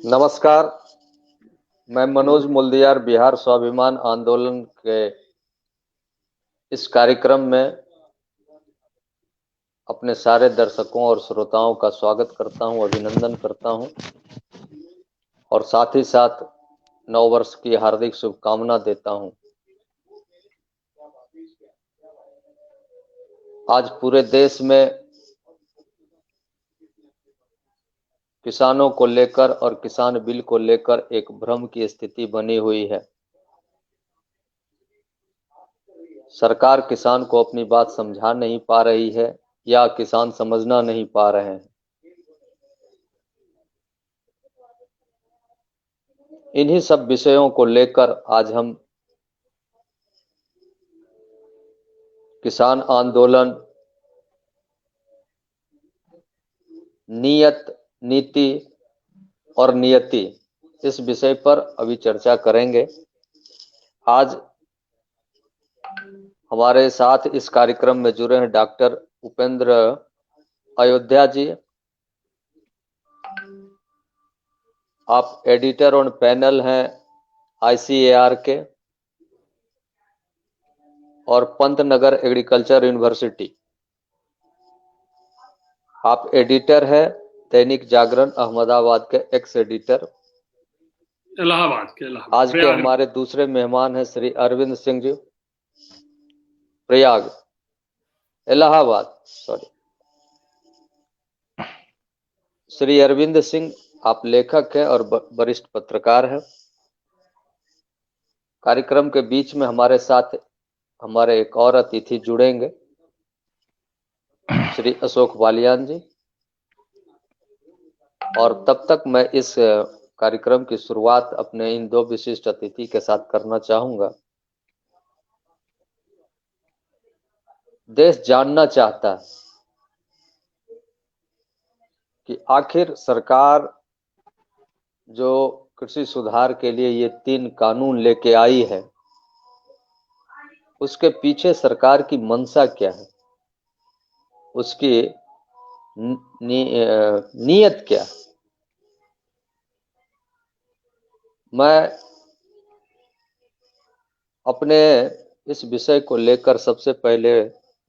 नमस्कार, मैं मनोज मुल्दियार बिहार स्वाभिमान आंदोलन के इस कार्यक्रम में अपने सारे दर्शकों और श्रोताओं का स्वागत करता हूं, अभिनंदन करता हूं और साथ ही साथ नव वर्ष की हार्दिक शुभकामना देता हूं। आज पूरे देश में किसानों को लेकर और किसान बिल को लेकर एक भ्रम की स्थिति बनी हुई है। सरकार किसान को अपनी बात समझा नहीं पा रही है या किसान समझना नहीं पा रहे हैं। इन्हीं सब विषयों को लेकर आज हम किसान आंदोलन, नियत, नीति और नियति, इस विषय पर अभी चर्चा करेंगे। आज हमारे साथ इस कार्यक्रम में जुड़े हैं डॉक्टर उपेंद्र अयोध्या जी। आप एडिटर ऑन पैनल हैं ICAR के और पंतनगर एग्रीकल्चर यूनिवर्सिटी। आप एडिटर हैं दैनिक जागरण अहमदाबाद के, एक्स एडिटर इलाहाबाद के। आज के हमारे दूसरे मेहमान हैं श्री अरविंद सिंह जी, प्रयाग, इलाहाबाद, श्री अरविंद सिंह, आप लेखक हैं और वरिष्ठ पत्रकार हैं। कार्यक्रम के बीच में हमारे साथ हमारे एक और अतिथि जुड़ेंगे, श्री अशोक बालियान जी। और तब तक मैं इस कार्यक्रम की शुरुआत अपने इन दो विशिष्ट अतिथि के साथ करना चाहूंगा। देश जानना चाहता है कि आखिर सरकार जो कृषि सुधार के लिए ये 3 कानून लेके आई है, उसके पीछे सरकार की मंशा क्या है, उसकी नीयत क्या है। मैं अपने इस विषय को लेकर सबसे पहले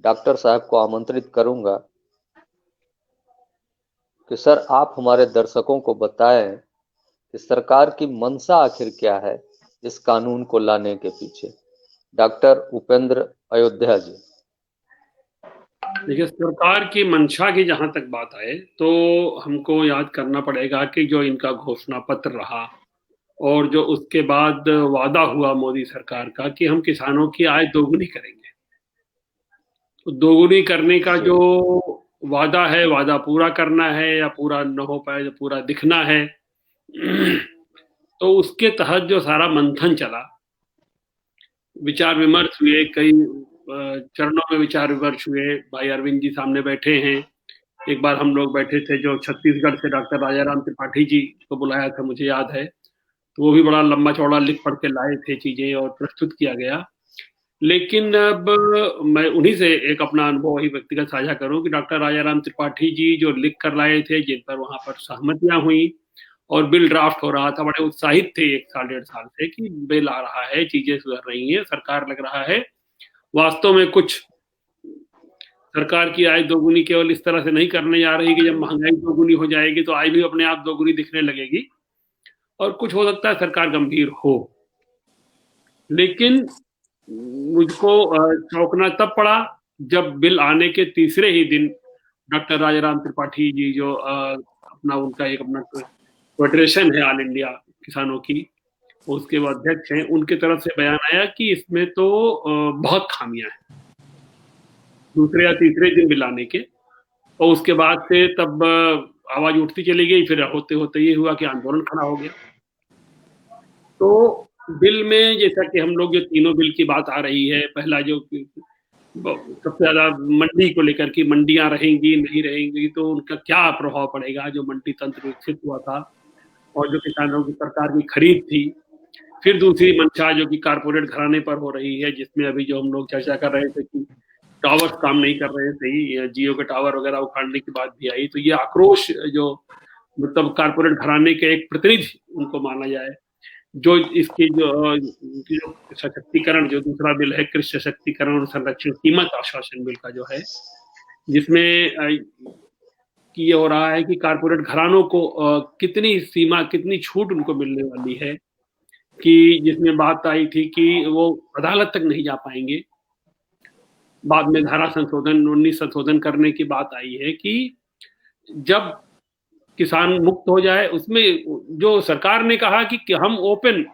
डॉक्टर साहब को आमंत्रित करूंगा कि सर आप हमारे दर्शकों को बताएं कि सरकार की मंशा आखिर क्या है इस कानून को लाने के पीछे। डॉक्टर उपेंद्र अयोध्या जी। देखिए, सरकार की मंशा की जहां तक बात आए तो हमको याद करना पड़ेगा कि जो इनका घोषणा पत्र रहा और जो उसके बाद वादा हुआ मोदी सरकार का कि हम किसानों की आय दोगुनी करेंगे, तो दोगुनी करने का जो वादा है, वादा पूरा करना है या पूरा न हो पाए तो पूरा दिखना है। तो उसके तहत जो सारा मंथन चला, विचार विमर्श हुए, कई चरणों में विचार विमर्श हुए। भाई अरविंद जी सामने बैठे हैं। एक बार हम लोग बैठे थे जो छत्तीसगढ़ से डॉक्टर राजाराम त्रिपाठी जी को बुलाया था, मुझे याद है, तो वो भी बड़ा लंबा चौड़ा लिख पढ़ के लाए थे चीजें और प्रस्तुत किया गया। लेकिन अब मैं उन्हीं से एक अपना अनुभव ही व्यक्तिगत साझा करूं कि डॉक्टर राजाराम त्रिपाठी जी जो लिख कर लाए थे, जिन पर वहां पर सहमतियां हुई और बिल ड्राफ्ट हो रहा था, बड़े उत्साहित थे 1 साल 1.5 साल से कि बिल आ रहा है, चीजें सुधर रही हैं, सरकार लग रहा है वास्तव में कुछ सरकार की आय दोगुनी केवल इस तरह से नहीं करने जा रही कि जब महंगाई दोगुनी हो जाएगी तो आय भी अपने आप दोगुनी दिखने लगेगी, और कुछ हो सकता है सरकार गंभीर हो। लेकिन मुझको चौंकना तब पड़ा जब बिल आने के तीसरे ही दिन डॉक्टर राजाराम त्रिपाठी जी जो अपना उनका एक अपना फेडरेशन है ऑल इंडिया किसानों की, उसके वो अध्यक्ष हैं, उनके तरफ से बयान आया कि इसमें तो बहुत खामियां हैं, दूसरे या तीसरे दिन बिल आने के। और उसके बाद से तब आवाज उठती चली गई, फिर होते होते ये हुआ कि आंदोलन खड़ा हो गया। तो बिल में जैसा कि हम लोग जो तीनों बिल की बात आ रही है, पहला जो सबसे ज्यादा मंडी को लेकर की, मंडियां रहेंगी नहीं रहेंगी तो उनका क्या प्रभाव पड़ेगा, जो मंडी तंत्र विकसित हुआ था और जो किसानों की सरकार की खरीद थी। फिर दूसरी मंशा जो कि कारपोरेट घराने पर हो रही है, जिसमें अभी जो हम लोग चर्चा कर रहे थे कि टावर्स काम नहीं कर रहे सही, जियो के टावर वगैरह उखाड़ने की बात भी आई। तो ये आक्रोश जो मतलब कारपोरेट घराने के एक प्रतिनिधि उनको माना जाए, जो इसकी जो सशक्तिकरण, जो दूसरा बिल है कृषि सशक्तिकरण और संरक्षण कीमत आश्वासन बिल का जो है, जिसमें कि ये हो रहा है कि कारपोरेट घरानों को कितनी सीमा, कितनी छूट उनको मिलने वाली है, कि जिसमें बात आई थी कि वो अदालत तक नहीं जा पाएंगे। बाद में धारा संशोधन 19 संशोधन करने की बात आई है कि जब किसान मुक्त हो जाए, उसमें जो सरकार ने कहा कि हम ओपन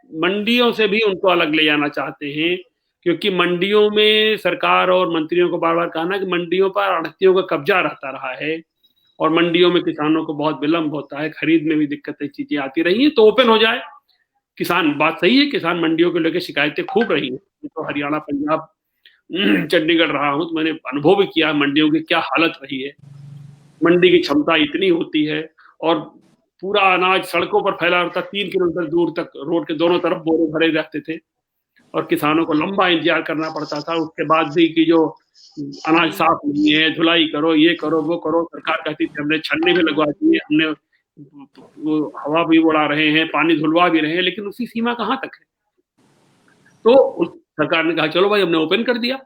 मंडियों से भी उनको अलग ले जाना चाहते हैं, क्योंकि मंडियों में सरकार और मंत्रियों को बार बार कहा ना कि मंडियों पर आढ़तियों का कब्जा रहता रहा है और मंडियों में किसानों को बहुत विलंब होता है, खरीद में भी दिक्कतें चीजें आती रही हैं, तो ओपन हो जाए किसान। बात सही है, किसान मंडियों को लेकर शिकायतें खूब रही हैं। तो हरियाणा, पंजाब, चंडीगढ़ रहा हूं तो मैंने अनुभव भी किया मंडियों की क्या हालत रही है। मंडी की क्षमता इतनी होती है और पूरा अनाज सड़कों पर फैला रहता, 3 किलोमीटर दूर तक रोड के दोनों तरफ बोरे भरे रहते थे और किसानों को लंबा इंतजार करना पड़ता था। उसके बाद भी कि जो अनाज साफ नहीं है, धुलाई करो, ये करो, वो करो। सरकार कहती थी हमने छन्नी भी लगवा दी है, हमने हवा भी उड़ा रहे हैं, पानी धुलवा भी रहे हैं, लेकिन उसकी सीमा कहाँ तक है। तो सरकार ने कहा चलो भाई हमने ओपन कर दिया।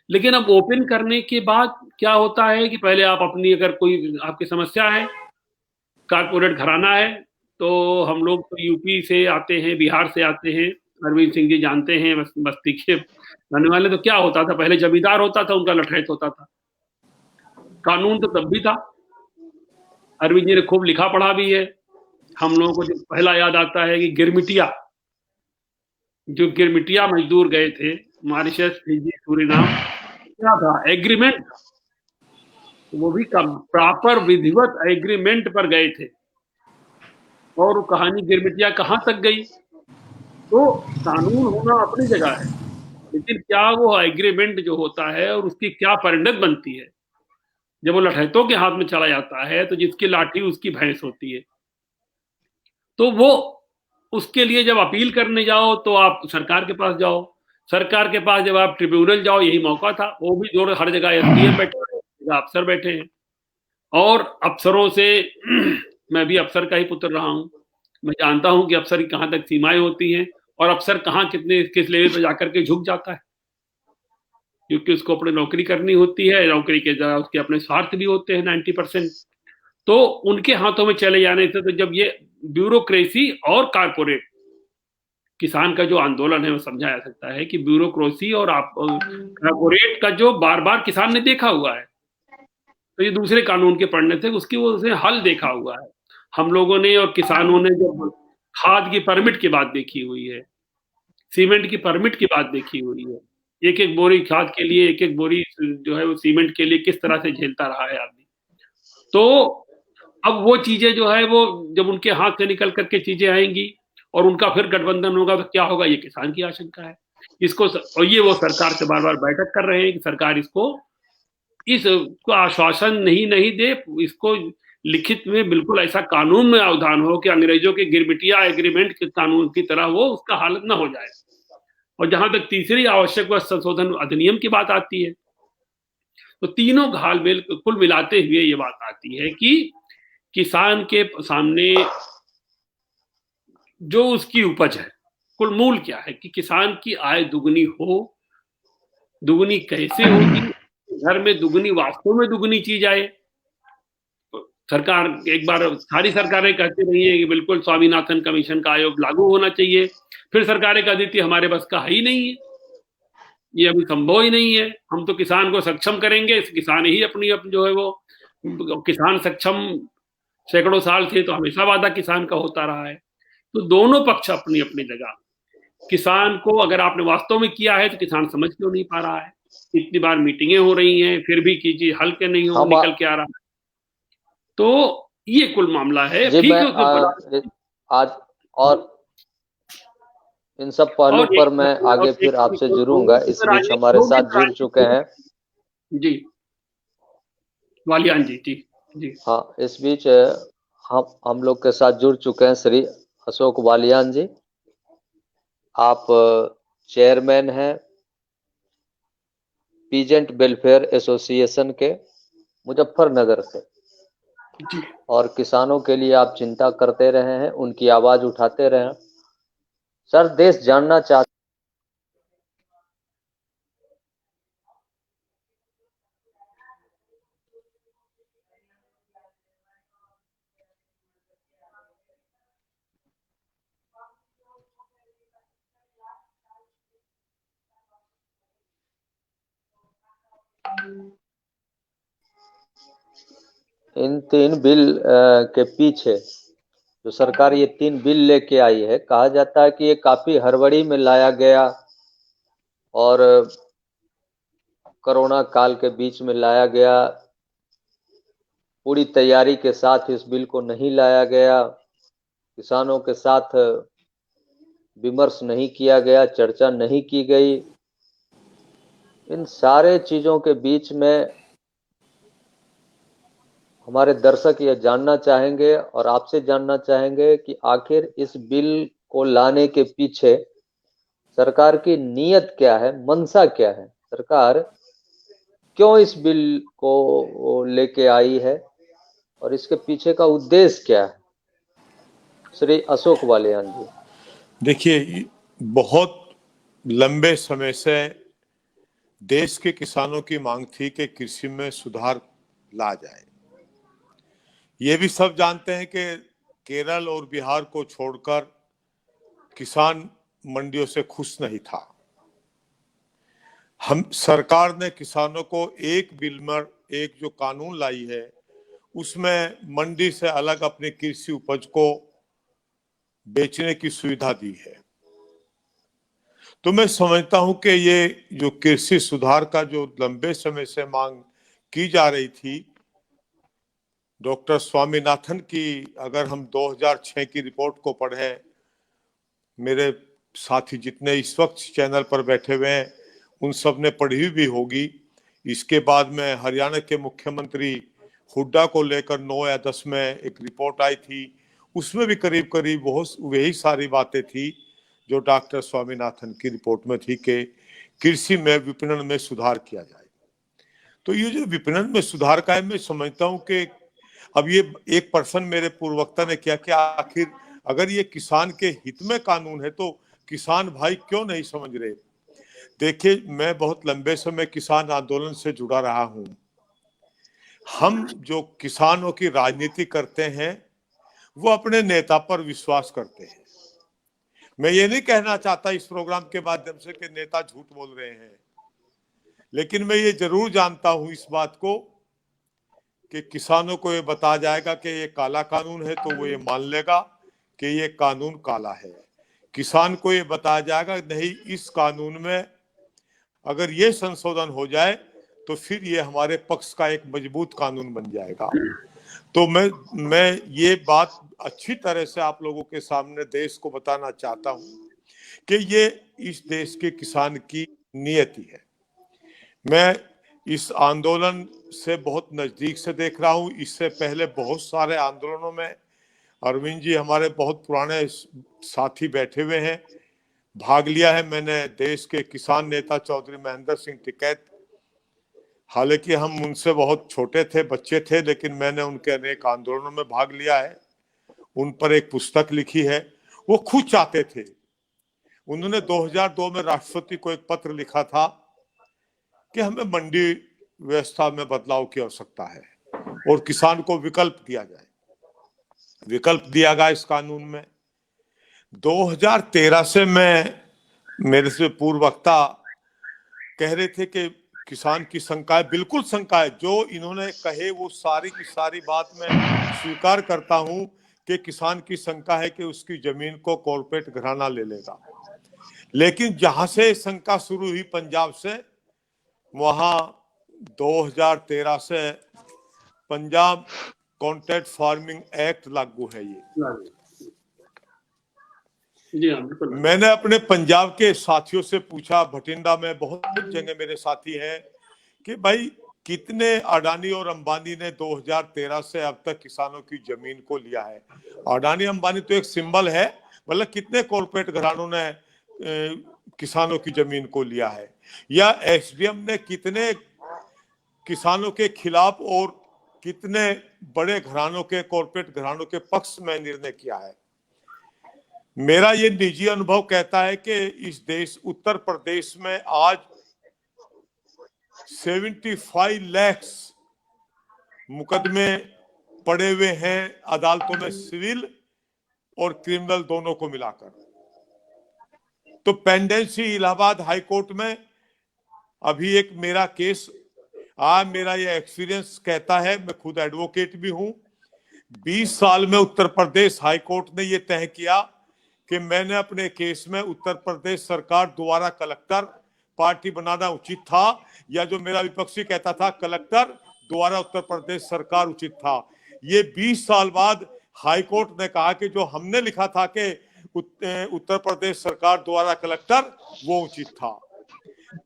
लेकिन अब ओपन करने के बाद क्या होता है कि पहले आप अपनी, अगर कोई आपकी समस्या है, कारपोरेट घराना है, तो हम लोग तो यूपी से आते हैं, बिहार से आते हैं, अरविंद सिंह जी जानते हैं, बस्ती के रहने वाले। तो क्या होता था, पहले जमींदार होता था उनका लठैत होता था, कानून तो तब भी था, अरविंद जी ने खूब लिखा पढ़ा भी है। हम लोगों को जो पहला याद आता है कि गिरमिटिया, जो गिरमिटिया मजदूर गए थे मॉरिशस, फिजी, सूरीनाम, क्या था एग्रीमेंट, वो भी प्रॉपर विधिवत एग्रीमेंट पर गए थे। और कहानी गिरमिटिया कहां तक गई, तो कानून होना अपनी जगह है, लेकिन क्या वो एग्रीमेंट जो होता है और उसकी क्या परिणत बनती है, जब वो लठैतों के हाथ में चला जाता है तो जिसकी लाठी उसकी भैंस होती है। तो वो उसके लिए जब अपील करने जाओ तो आप सरकार के पास जाओ, सरकार के पास जब आप ट्रिब्यूनल जाओ, यही मौका था। वो भी जो हर जगह एसडीएम बैठे हैं, अफसर बैठे हैं, और अफसरों से मैं भी अफसर का ही पुत्र रहा हूं, मैं जानता हूं कि अफसर की कहां तक सीमाएं होती हैं और अफसर कहां कितने किस लेवल पर जाकर के झुक जाता है, क्योंकि उसको अपनी नौकरी करनी होती है, नौकरी के जगह उसके अपने स्वार्थ भी होते हैं 90%। तो उनके हाथों में चले जाने से, तो जब ये ब्यूरोक्रेसी और कारपोरेट, किसान का जो आंदोलन है वो समझा जा सकता है कि ब्यूरोक्रेसी और कारपोरेट का जो बार बार किसान ने देखा हुआ है, तो ये दूसरे कानून के पढ़ने से उसकी वो उसने हल देखा हुआ है। हम लोगों ने और किसानों ने जब खाद की परमिट की बात देखी हुई है, सीमेंट की परमिट की बात देखी हुई है, एक एक बोरी खाद के लिए, एक एक बोरी जो है वो सीमेंट के लिए किस तरह से झेलता रहा है आदमी। तो अब वो चीजें जो है वो जब उनके हाथ से निकल करके चीजें आएंगी और उनका फिर गठबंधन होगा तो क्या होगा, ये किसान की आशंका है। इसको और ये वो सरकार से बार बार बैठक कर रहे हैं कि सरकार इसको आश्वासन नहीं दे, इसको लिखित में बिल्कुल ऐसा कानून में प्रावधान हो कि अंग्रेजों के गिरमिटिया एग्रीमेंट के कानून की तरह वो उसका हालत न हो जाए। और जहां तक तीसरी आवश्यक व संशोधन अधिनियम की बात आती है, तो तीनों घाल मेल कुल मिलाते हुए ये बात आती है कि किसान के सामने जो उसकी उपज है, कुल मूल क्या है कि किसान की आय दुगनी हो। दुगनी कैसे होगी, घर में दुगनी वास्तव में दुगनी चीज आए। सरकार एक बार, सारी सरकारें कहती रही है कि बिल्कुल स्वामीनाथन कमीशन का आयोग लागू होना चाहिए, फिर सरकारें कहती थी हमारे बस का ही नहीं है, ये अभी संभव ही नहीं है, हम तो किसान को सक्षम करेंगे, किसान ही अपनी जो है वो किसान सक्षम सैकड़ों साल थे, तो हमेशा वादा किसान का होता रहा है। तो दोनों पक्ष अपनी अपनी जगह। किसान को अगर आपने वास्तव में किया है तो किसान समझ क्यों नहीं पा रहा है, इतनी बार मीटिंगें हो रही हैं फिर भी कीजिए हल के नहीं हो निकल के आ रहा है। तो ये कुल मामला है। जी, मैं आज और इन सब पहलू पर मैं आगे फिर आपसे जुड़ूंगा। इस बीच हमारे साथ जुड़ चुके हैं जी वालियान जी। जी हाँ, इस बीच हम लोग के साथ जुड़ चुके हैं श्री अशोक वालियान जी। आप चेयरमैन हैं पीजेंट वेलफेयर एसोसिएशन के मुजफ्फरनगर से। जी। और किसानों के लिए आप चिंता करते रहे हैं, उनकी आवाज उठाते रहे। सर, देश जानना चाहता इन 3 बिल के पीछे जो सरकार ये 3 बिल लेके आई है, कहा जाता है कि ये काफी हड़बड़ी में लाया गया और कोरोना काल के बीच में लाया गया। पूरी तैयारी के साथ इस बिल को नहीं लाया गया, किसानों के साथ विमर्श नहीं किया गया, चर्चा नहीं की गई। इन सारे चीजों के बीच में हमारे दर्शक ये जानना चाहेंगे और आपसे जानना चाहेंगे कि आखिर इस बिल को लाने के पीछे सरकार की नीयत क्या है, मंशा क्या है, सरकार क्यों इस बिल को लेके आई है और इसके पीछे का उद्देश्य क्या है। श्री अशोक बालियान जी। देखिए, बहुत लंबे समय से देश के किसानों की मांग थी कि कृषि में सुधार ला जाए। ये भी सब जानते हैं कि केरल और बिहार को छोड़कर किसान मंडियों से खुश नहीं था। हम सरकार ने किसानों को एक बिल में एक जो कानून लाई है उसमें मंडी से अलग अपनी कृषि उपज को बेचने की सुविधा दी है। तो मैं समझता हूं कि ये जो कृषि सुधार का जो लंबे समय से मांग की जा रही थी, डॉक्टर स्वामीनाथन की अगर हम 2006 की रिपोर्ट को पढ़ें, मेरे साथी जितने इस वक्त चैनल पर बैठे हुए हैं उन सब ने पढ़ी भी होगी। इसके बाद में हरियाणा के मुख्यमंत्री हुड्डा को लेकर 9 या 10 में एक रिपोर्ट आई थी, उसमें भी करीब करीब बहुत वही सारी बातें थी जो डॉक्टर स्वामीनाथन की रिपोर्ट में थी कि कृषि में विपणन में सुधार किया जाए। तो ये जो विपणन में सुधार का है, मैं समझता हूं कि अब ये एक पर्सन मेरे पूर्ववक्ता ने किया कि आखिर अगर ये किसान के हित में कानून है तो किसान भाई क्यों नहीं समझ रहे। देखिए, मैं बहुत लंबे समय किसान आंदोलन से जुड़ा रहा हूं। हम जो किसानों की राजनीति करते हैं वो अपने नेता पर विश्वास करते हैं। मैं ये नहीं कहना चाहता इस प्रोग्राम के माध्यम से कि नेता झूठ बोल रहे हैं, लेकिन मैं ये जरूर जानता हूं इस बात को कि किसानों को ये बताया जाएगा कि ये काला कानून है तो वो ये मान लेगा कि ये कानून काला है। किसान को ये बताया जाएगा नहीं, इस कानून में अगर ये संशोधन हो जाए तो फिर ये हमारे पक्ष का एक मजबूत कानून बन जाएगा। तो मैं ये बात अच्छी तरह से आप लोगों के सामने देश को बताना चाहता हूं कि ये इस देश के किसान की नियति है। मैं इस आंदोलन से बहुत नजदीक से देख रहा हूं। इससे पहले बहुत सारे आंदोलनों में अरविंद जी हमारे बहुत पुराने साथी बैठे हुए हैं, भाग लिया है मैंने। देश के किसान नेता चौधरी महेंद्र सिंह टिकैत, हालांकि हम उनसे बहुत छोटे थे, बच्चे थे, लेकिन मैंने उनके अनेक आंदोलनों में भाग लिया है। उन पर एक पुस्तक लिखी है। वो खुद चाहते थे, उन्होंने 2002 में राष्ट्रपति को एक पत्र लिखा था कि हमें मंडी व्यवस्था में बदलाव की आवश्यकता है और किसान को विकल्प दिया जाए। विकल्प दिया गया इस कानून में। 2013 से मेरे से पूर्व वक्ता कह रहे थे कि किसान की शंका है, बिल्कुल शंका है। जो इन्होंने कहे वो सारी की सारी बात मैं स्वीकार करता हूं कि किसान की शंका है कि उसकी जमीन को कॉर्पोरेट घराना ले लेगा। लेकिन जहां से शंका शुरू हुई पंजाब से, वहां 2013 से पंजाब कॉन्ट्रैक्ट फार्मिंग एक्ट लागू है। ये जी हाँ, बिल्कुल। मैंने अपने पंजाब के साथियों से पूछा, भटिंडा में बहुत जगह मेरे साथी हैं, कि भाई कितने अडानी और अंबानी ने 2013 से अब तक किसानों की जमीन को लिया है। अडानी अंबानी तो एक सिंबल है, मतलब कितने कॉर्पोरेट घरानों ने किसानों की जमीन को लिया है, या एसडीएम ने कितने किसानों के खिलाफ और कितने बड़े घरानों के, कॉर्पोरेट घरानों के पक्ष में निर्णय किया है। मेरा ये निजी अनुभव कहता है कि इस देश उत्तर प्रदेश में आज 75 लाख मुकदमे पड़े हुए हैं अदालतों में, सिविल और क्रिमिनल दोनों को मिलाकर। तो पेंडेंसी इलाहाबाद हाई कोर्ट में अभी एक मेरा केस, आज मेरा ये एक्सपीरियंस कहता है, मैं खुद एडवोकेट भी हूं, 20 साल में उत्तर प्रदेश हाई कोर्ट ने ये तय किया कि मैंने अपने केस में उत्तर प्रदेश सरकार द्वारा कलेक्टर पार्टी बनाना उचित था, या जो मेरा विपक्षी कहता था कलेक्टर द्वारा उत्तर प्रदेश सरकार उचित था। ये 20 साल बाद हाई कोर्ट ने कहा कि जो हमने लिखा था कि उत्तर प्रदेश सरकार द्वारा कलेक्टर, वो उचित था।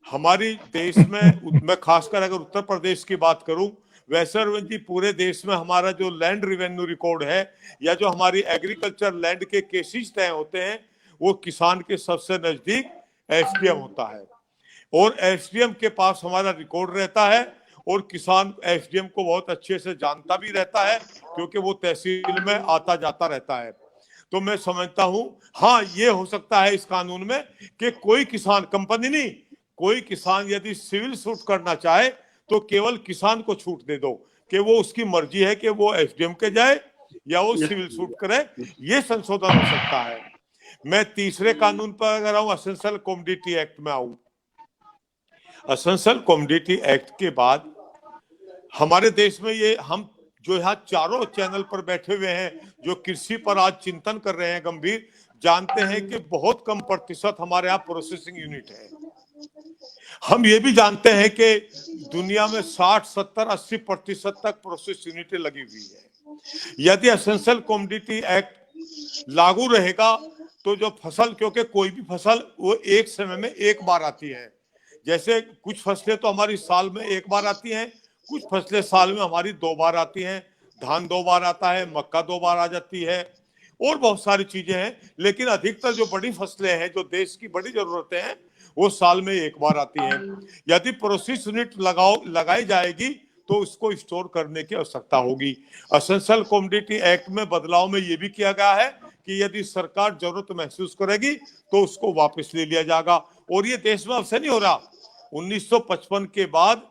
हमारी देश में, मैं खासकर अगर उत्तर प्रदेश की बात करूं, वैसे अरविंद जी पूरे देश में हमारा जो लैंड रिवेन्यू रिकॉर्ड है, या जो हमारी एग्रीकल्चर लैंड के केसेस तय होते हैं, वो किसान के सबसे नजदीक एसडीएम होता है, और एसडीएम के पास हमारा रिकॉर्ड रहता है, और किसान एसडीएम को बहुत अच्छे से जानता भी रहता है, क्योंकि वो तहसील में आता जाता रहता है। तो मैं समझता हूं, हाँ ये हो सकता है इस कानून में कि कोई किसान, कंपनी नहीं, कोई किसान यदि सिविल सूट करना चाहे तो केवल किसान को छूट दे दो, कि वो उसकी मर्जी है कि वो एसडीएम के जाए या वो सिविल सूट करे, ये संशोधन हो सकता है। मैं तीसरे कानून पर अगर आऊं, एसेंशियल कमोडिटी एक्ट में आऊं, एसेंशियल कमोडिटी एक्ट के बाद हमारे देश में ये, हम जो यहाँ चारों चैनल पर बैठे हुए हैं, जो कृषि पर आज चिंतन कर रहे हैं गंभीर, जानते हैं कि बहुत कम प्रतिशत हमारे यहाँ प्रोसेसिंग यूनिट है। हम ये भी जानते हैं कि दुनिया में 60, 70, 80% तक प्रोसेस यूनिटें लगी हुई है। यदि एसेंशियल कमोडिटी एक्ट लागू रहेगा तो जो फसल, क्योंकि कोई भी फसल वो एक समय में एक बार आती है, जैसे कुछ फसलें तो हमारी साल में एक बार आती हैं, कुछ फसलें साल में हमारी 2 बार आती हैं, धान 2 बार आता है, मक्का 2 बार आ जाती है, और बहुत सारी चीजें हैं। लेकिन अधिकतर जो बड़ी फसलें हैं, जो देश की बड़ी जरूरतें हैं, वो साल में एक बार आती हैं। यदि प्रोसेस यूनिट लगाई जाएगी तो उसको स्टोर करने की आवश्यकता होगी। एसेंशियल कमोडिटी एक्ट में बदलाव में ये भी किया गया है कि यदि सरकार जरूरत महसूस करेगी तो उसको वापस ले लिया जाएगा, और ये देश में अब से नहीं हो रहा। 1955 के बाद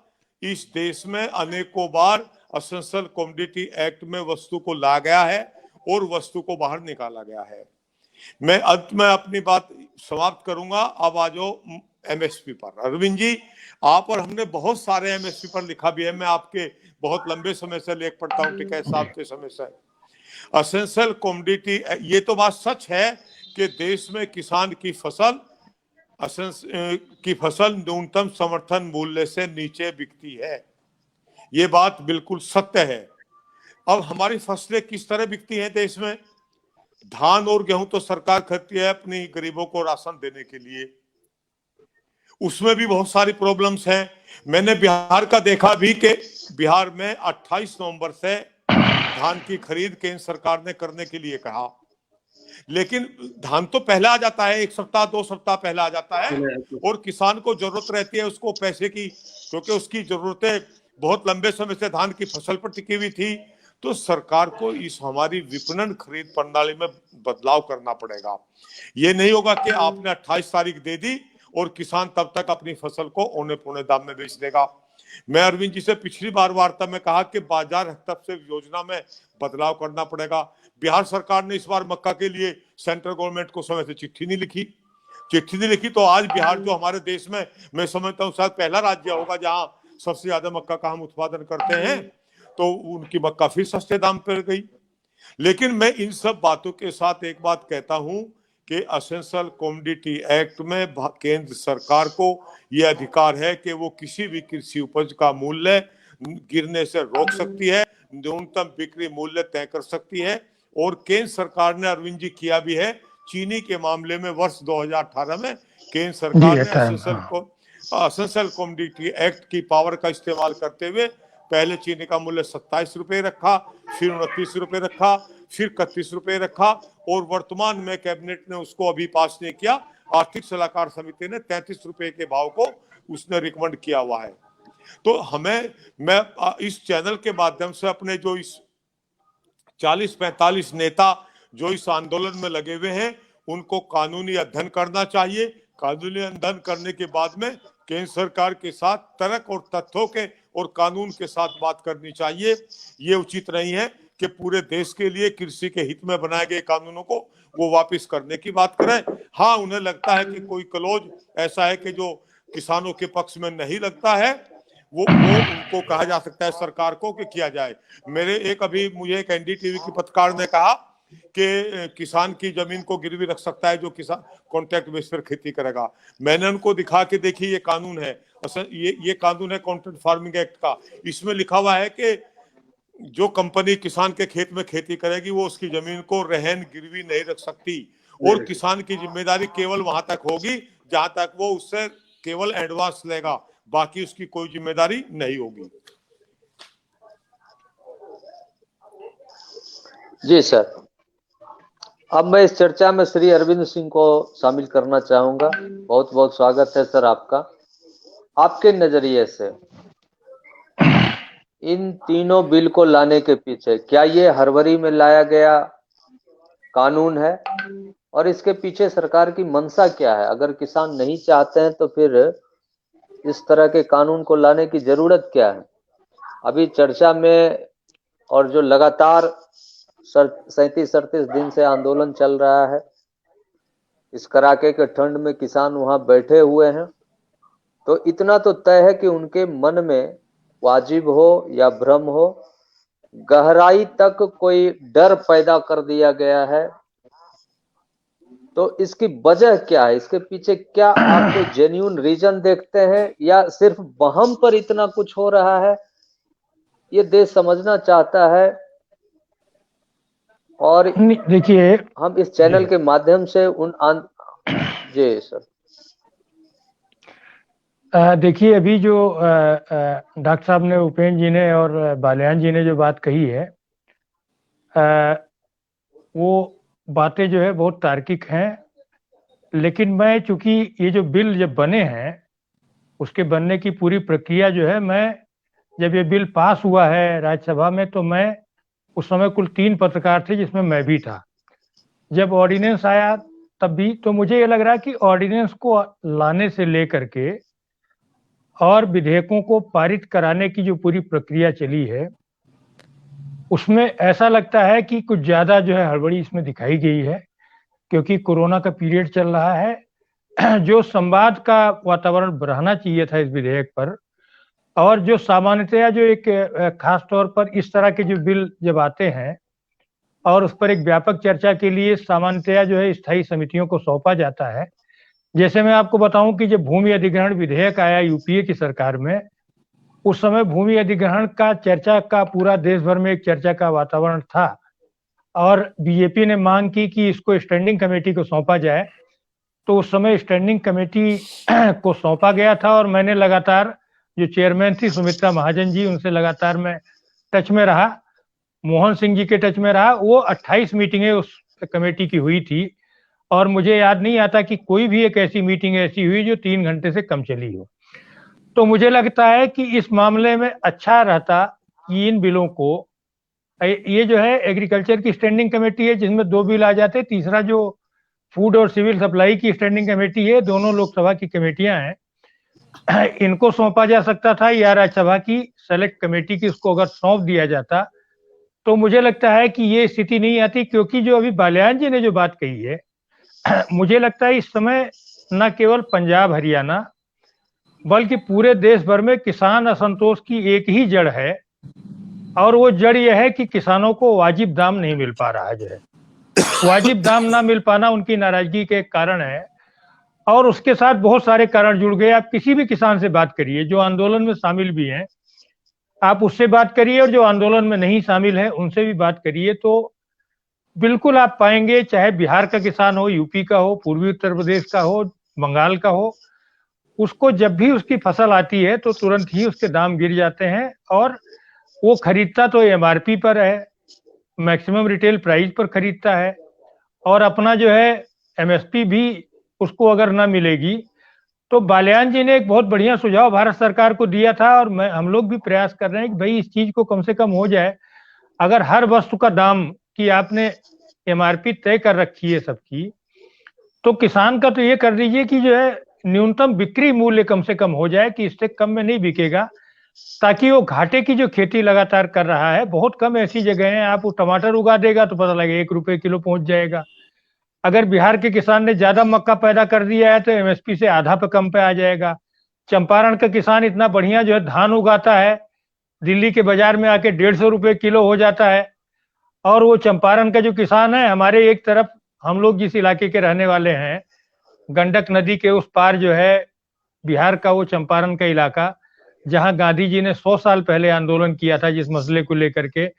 इस देश में अनेकों बार एसेंशियल कमोडिटी एक्ट में वस्तु को ला गया है और वस्तु को बाहर निकाला गया है। मैं अंत में अपनी बात समाप्त करूंगा। अब आ जाओ एमएसपी पर। अरविंद जी, आप और हमने बहुत सारे एमएसपी पर लिखा भी है, मैं आपके बहुत लंबे समय से लेख पढ़ता हूं, टिकैत साहब के समय से। एसेंशियल कमोडिटी, ये तो बात सच है कि देश में किसान की फसल न्यूनतम समर्थन मूल्य से नीचे बिकती है, ये बात बिल्कुल सत्य है। अब हमारी फसलें किस तरह बिकती हैं देश में? धान और गेहूं तो सरकार खरीदती है अपनी गरीबों को राशन देने के लिए, उसमें भी बहुत सारी प्रॉब्लम्स हैं। मैंने बिहार का देखा भी कि बिहार में 28 नवंबर से धान की खरीद केंद्र सरकार ने करने के लिए कहा, लेकिन धान तो पहले आ जाता है, 1 सप्ताह 2 सप्ताह पहले आ जाता है, और किसान को जरूरत रहती है उसको पैसे की, क्योंकि उसकी जरूरतें बहुत लंबे समय से धान की फसल पर टिकी हुई थी। तो सरकार को इस हमारी विपणन खरीद प्रणाली में बदलाव करना पड़ेगा। ये नहीं होगा कि आपने 28 तारीख दे दी और किसान तब तक अपनी फसल को औने पौने दाम में बेच देगा। मैं अरविंद जी से पिछली बार वार्ता में कहा कि बाजार हस्तक्षेप योजना में बदलाव करना पड़ेगा। बिहार सरकार ने इस बार मक्का के लिए सेंट्रल गवर्नमेंट को समय से चिट्ठी नहीं लिखी, तो आज बिहार जो हमारे देश में, मैं समझता हूँ शायद पहला राज्य होगा जहां सबसे ज्यादा मक्का का हम उत्पादन करते हैं, तो उनकी मक्का फिर सस्ते दाम पर गई। लेकिन मैं इन सब बातों के साथ एक बात कहता हूं कि एसेंशियल कमोडिटी एक्ट में केंद्र सरकार को यह अधिकार है कि वो किसी भी कृषि उपज का मूल्य गिरने से रोक सकती है, न्यूनतम बिक्री मूल्य तय कर सकती है। और केंद्र सरकार ने, अरविंद जी, किया भी है। चीनी के मामले में वर्ष 2018 में केंद्र सरकार ने एसेंशियल कमोडिटी एक्ट की पावर का इस्तेमाल करते हुए पहले चीनी का मूल्य 27 रुपए रखा, फिर 29 रुपए रखा, फिर 31 रुपए रखा, और वर्तमान में कैबिनेट ने उसको अभी पास नहीं किया, आर्थिक सलाहकार समिति ने 33 रुपए के भाव को उसने रिकमेंड किया हुआ है। तो मैं इस चैनल के माध्यम से अपने जो इस 40-45 नेता जो इस आंदोलन में लगे हुए हैं उनको कानूनी अध्ययन करना चाहिए। कानूनी अध्ययन करने के बाद में केंद्र सरकार के साथ तर्क और तथ्यों के और कानून के साथ बात करनी चाहिए। ये उचित नहीं है कि पूरे देश के लिए कृषि के हित में बनाए गए कानूनों को वो वापस करने की बात करें। हाँ, उन्हें लगता है कि कोई क्लॉज ऐसा है कि जो किसानों के पक्ष में नहीं लगता है, वो उनको कहा जा सकता है सरकार को कि किया जाए। मुझे एक एनडीटीवी की पत्रकार ने कहा कि किसान की जमीन को गिरवी रख सकता है जो किसान कॉन्ट्रैक्ट बेस पर खेती करेगा। मैंने उनको दिखा के देखिए ये कानून है, ये कानून है कॉन्ट्रैक्ट फार्मिंग एक्ट का। इसमें लिखा हुआ है कि जो कंपनी किसान के खेत में खेती करेगी वो उसकी जमीन को रहन गिरवी नहीं रख सकती और किसान की जिम्मेदारी केवल वहां तक होगी जहां तक वो उससे केवल एडवांस लेगा, बाकी उसकी कोई जिम्मेदारी नहीं होगी। जी सर, अब मैं इस चर्चा में श्री अरविंद सिंह को शामिल करना चाहूंगा। बहुत बहुत स्वागत है सर आपका। आपके नजरिए से इन तीनों बिल को लाने के पीछे क्या ये हड़बड़ी में लाया गया कानून है और इसके पीछे सरकार की मंशा क्या है? अगर किसान नहीं चाहते हैं तो फिर इस तरह के कानून को लाने की जरूरत क्या है? अभी चर्चा में और जो लगातार 37-38 दिन से आंदोलन चल रहा है, इस कड़ाके के ठंड में किसान वहां बैठे हुए हैं, तो इतना तो तय है कि उनके मन में वाजिब हो या भ्रम हो, गहराई तक कोई डर पैदा कर दिया गया है। तो इसकी वजह क्या है? इसके पीछे क्या आप कोई जेन्युइन रीजन देखते हैं या सिर्फ वहम पर इतना कुछ हो रहा है? ये देश समझना चाहता है और देखिए, हम इस चैनल के माध्यम से जी सर। देखिए, अभी जो डॉक्टर साहब ने, उपेंद्र जी ने और बालियान जी ने जो बात कही है, वो बातें जो है बहुत तार्किक हैं। लेकिन मैं, चूंकि ये जो बिल जब बने हैं उसके बनने की पूरी प्रक्रिया जो है, मैं जब ये बिल पास हुआ है राज्यसभा में तो मैं उस समय कुल 3 पत्रकार थे जिसमें मैं भी था। जब ऑर्डिनेंस आया तब भी, तो मुझे ये लग रहा है कि ऑर्डिनेंस को लाने से लेकर के और विधेयकों को पारित कराने की जो पूरी प्रक्रिया चली है उसमें ऐसा लगता है कि कुछ ज्यादा जो है हड़बड़ी इसमें दिखाई गई है, क्योंकि कोरोना का पीरियड चल रहा है। जो संवाद का वातावरण बढ़ाना चाहिए था इस विधेयक पर, और जो सामान्यतया जो एक खास तौर पर इस तरह के जो बिल जब आते हैं और उस पर एक व्यापक चर्चा के लिए सामान्यतया जो है स्थायी समितियों को सौंपा जाता है। जैसे मैं आपको बताऊं कि जब भूमि अधिग्रहण विधेयक आया यूपीए की सरकार में, उस समय भूमि अधिग्रहण का चर्चा का पूरा देश भर में एक चर्चा का वातावरण था और बीजेपी ने मांग की कि इसको स्टैंडिंग कमेटी को सौंपा जाए। तो उस समय स्टैंडिंग कमेटी को सौंपा गया था और मैंने लगातार, जो चेयरमैन थी सुमित्रा महाजन जी, उनसे लगातार मैं टच में रहा, मोहन सिंह जी के टच में रहा। वो 28 मीटिंगें उस कमेटी की हुई थी और मुझे याद नहीं आता कि कोई भी एक ऐसी मीटिंग ऐसी हुई जो 3 घंटे से कम चली हो। तो मुझे लगता है कि इस मामले में अच्छा रहता कि इन बिलों को, ये जो है एग्रीकल्चर की स्टैंडिंग कमेटी है जिसमें 2 बिल आ जाते, तीसरा जो फूड और सिविल सप्लाई की स्टैंडिंग कमेटी है, दोनों लोकसभा की कमेटियां हैं, इनको सौंपा जा सकता था या राज्यसभा की सेलेक्ट कमेटी की इसको अगर सौंप दिया जाता तो मुझे लगता है कि ये स्थिति नहीं आती। क्योंकि जो अभी बालियान जी ने जो बात कही है, मुझे लगता है इस समय न केवल पंजाब हरियाणा बल्कि पूरे देश भर में किसान असंतोष की एक ही जड़ है और वो जड़ यह है कि किसानों को वाजिब दाम नहीं मिल पा रहा है। जो है वाजिब दाम ना मिल पाना उनकी नाराजगी के कारण है और उसके साथ बहुत सारे कारण जुड़ गए। आप किसी भी किसान से बात करिए जो आंदोलन में शामिल भी हैं, आप उससे बात करिए, और जो आंदोलन में नहीं शामिल है उनसे भी बात करिए, तो बिल्कुल आप पाएंगे, चाहे बिहार का किसान हो, यूपी का हो, पूर्वी उत्तर प्रदेश का हो, बंगाल का हो, उसको जब भी उसकी फसल आती है तो तुरंत ही उसके दाम गिर जाते हैं और वो खरीदता तो एमआरपी पर है, मैक्सिमम रिटेल प्राइस पर खरीदता है और अपना जो है एमएसपी भी उसको अगर ना मिलेगी, तो बालियान जी ने एक बहुत बढ़िया सुझाव भारत सरकार को दिया था, और हम लोग भी प्रयास कर रहे हैं कि भाई इस चीज को कम से कम हो जाए। अगर हर वस्तु का दाम की आपने एमआरपी तय कर रखी है सबकी, तो किसान का तो ये कर दीजिए कि जो है न्यूनतम बिक्री मूल्य कम से कम हो जाए, कि इससे कम में नहीं बिकेगा, ताकि वो घाटे की जो खेती लगातार कर रहा है, बहुत कम ऐसी जगह है आप वो टमाटर उगा देगा तो पता लगे 1 रुपए किलो पहुंच जाएगा। अगर बिहार के किसान ने ज्यादा मक्का पैदा कर दिया है तो एमएसपी से आधा पे कम पे आ जाएगा। चंपारण का किसान इतना बढ़िया जो है धान उगाता है, दिल्ली के बाजार में आके 150 रुपए किलो हो जाता है। और वो चंपारण का जो किसान है, हमारे एक तरफ हम लोग जिस इलाके के रहने वाले हैं, गंडक नदी के उस पार जो है बिहार का वो चंपारण का इलाका, जहां गांधी जी ने 100 साल पहले आंदोलन किया था जिस मसले को लेकर के,